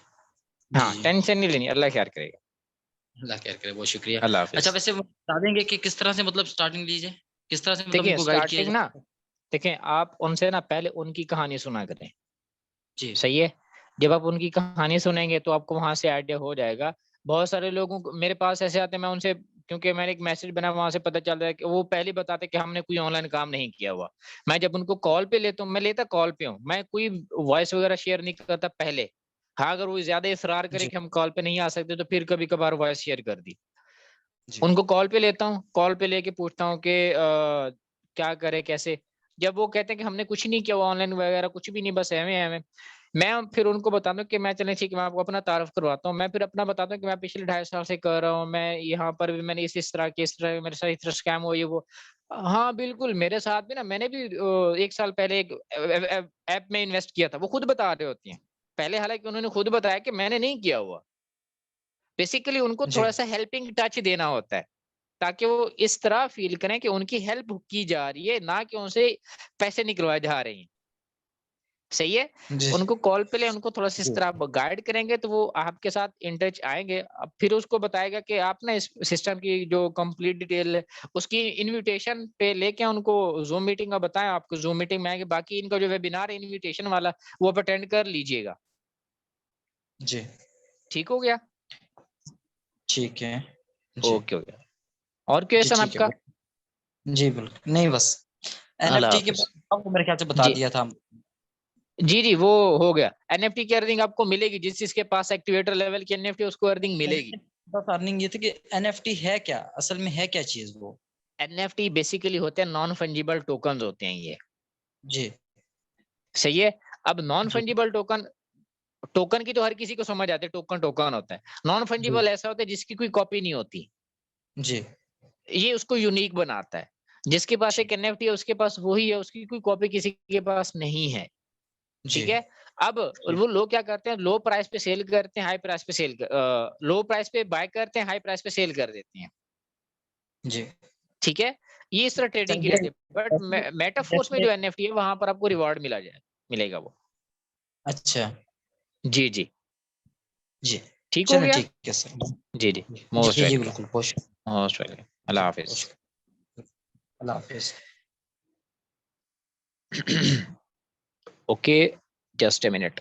S1: हाँ,
S15: जी
S1: टेंशन नहीं लेनी, अल्लाह खैर करेगा।
S15: अल्लाह खैर करे, बहुत शुक्रिया।
S1: अल्लाह
S15: अच्छा,
S1: हाफिज।
S15: वैसे वो बता देंगे कि किस तरह से मतलब स्टार्टिंग ली जाए, किस तरह से मतलब
S1: देखिए
S15: उनको गाइड किया
S1: स्टार्टिंग
S15: जाए?
S1: ना, देखें आप उनसे ना पहले उनकी कहानी सुना करें,
S15: जी
S1: सही है। जब आप उनकी कहानी सुनेंगे तो आपको वहां से आइडिया हो जाएगा। बहुत सारे लोगों को मेरे पास ऐसे आते हैं, मैं उनसे, क्योंकि मैंने एक मैसेज बनाया वहां से पता चल रहा है कि वो पहले बताते कि हमने कोई ऑनलाइन काम नहीं किया हुआ। मैं जब उनको कॉल पे लेता हूँ, मैं लेता कॉल पे हूँ, मैं कोई वॉइस वगैरह शेयर नहीं करता पहले। हाँ, अगर वो ज्यादा इसरार करे
S15: जी
S1: कि हम कॉल पे नहीं आ सकते तो फिर कभी कभार वॉइस शेयर कर दी।
S15: जी
S1: उनको कॉल पे लेता हूँ, कॉल पे लेके पूछता हूँ कि क्या करें, कैसे? जब वो कहते हैं कि हमने कुछ नहीं किया, वो ऑनलाइन वगैरह कुछ भी नहीं, बस एवं-एवं। मैं फिर उनको बताता हूँ कि मैं चलें ठीक है, मैं आपको अपना तारुफ करवाता हूँ। मैं फिर अपना बताता हूँ कि मैं पिछले 2.5 साल से कर रहा हूँ, मैं यहाँ पर भी मैंने इस तरह के इस तरह मेरे साथ इस तरह स्कैम हुआ ये वो। हाँ, बिल्कुल मेरे साथ भी ना, मैंने भी 1 साल पहले एक ऐप में इन्वेस्ट किया था, वो खुद बता रहे होती हैं। पहले हालाँकि उन्होंने खुद बताया कि मैंने नहीं किया हुआ। बेसिकली उनको
S15: जी
S1: थोड़ा-सा हेल्पिंग टच देना होता है, ताकि वो इस तरह फ़ील करें कि उनकी हेल्प की जा रही है, ना कि उनसे पैसे निकलवाए जा रहे हैं। सही है?
S15: जी
S1: उनको कॉल पे लें, उनको थोड़ा-सा इस
S15: जी
S1: तरह आप गाइड करेंगे तो वो आपके साथ इन टच आएँगे। अब फिर उसको बताएगा कि आप ना इस सिस्टम की जो कंप्लीट डिटेल है, उसकी इन्विटेशन पे लेके उनको ज़ूम मीटिंग का बताएँ, आपको ज़ूम मीटिंग में आएँगे। बाकी इनका जो वेबिनार है इन्विटेशन वाला, वो आप अटेंड कर लीजिएगा।
S15: जी
S1: ठीक हो गया?
S15: ठीक है। जी
S1: ओके, ओके। और
S15: जी
S1: क्वेश्चन
S15: ठीक है।
S1: आपका?
S15: जी बिल्कुल, नहीं बस
S1: अल्लाह
S15: एनएफटी के
S1: हाफ़िज़।
S15: बारे में आपको मेरे ख्याल से बता
S1: जी।
S15: दिया था।
S1: जी, जी, वो हो गया। एनएफटी की अर्निंग आपको मिलेगी, जिस जिसके पास एक्टिवेटर लेवल की एनएफटी है उसको अर्निंग मिलेगी।
S15: बस अर्निंग ये थी कि एनएफटी है क्या, असल में है क्या चीज वो?
S1: एनएफटी बेसिकली होते हैं नॉन फंजिबल टोकन्स होते हैं ये,
S15: जी
S1: सही है? अब नॉन
S15: जी
S1: फंजिबल टोकन टोकन की तो हर किसी को समझ आती है, टोकन टोकन होता है। नॉन
S15: जी
S1: फंजिबल ऐसा होता है जिसकी कोई कॉपी नहीं होती।
S15: जी
S1: ये उसको यूनिक बनाता है। जिसके पास एक एनएफटी है उसके पास वही है, उसकी कोई कॉपी किसी के पास नहीं है।
S15: जी
S1: ठीक है? अब
S15: जी
S1: वो लोग क्या करते हैं, लो प्राइस पे सेल करते हैं, हाई प्राइस पे लो प्राइस पे बाय करते हैं, हाई प्राइस पे सेल कर देते हैं।
S15: जी
S1: ठीक है? ये इस तरह ट्रेडिंग की
S15: चलिए
S1: जाती है। बट मेटाफोर्स में
S15: जैसे
S1: जो एनएफटी है वहाँ पर आपको रिवार्ड मिलेगा वो।
S15: अच्छा
S1: जी, जी।
S15: जी
S1: ठीक हो
S15: चलें
S1: गया?
S15: ठीक है सर।
S1: जी, जी। मोस्ट
S15: जी जी
S1: वेलकम,
S15: बिल्कुल, बहुत शुक्रिया।
S1: Most welcome. अल्लाह
S15: जी बहुत
S1: हाफ़िज़।
S15: शुक्रिया। अल्लाह हाफिज।
S1: Okay, just a minute.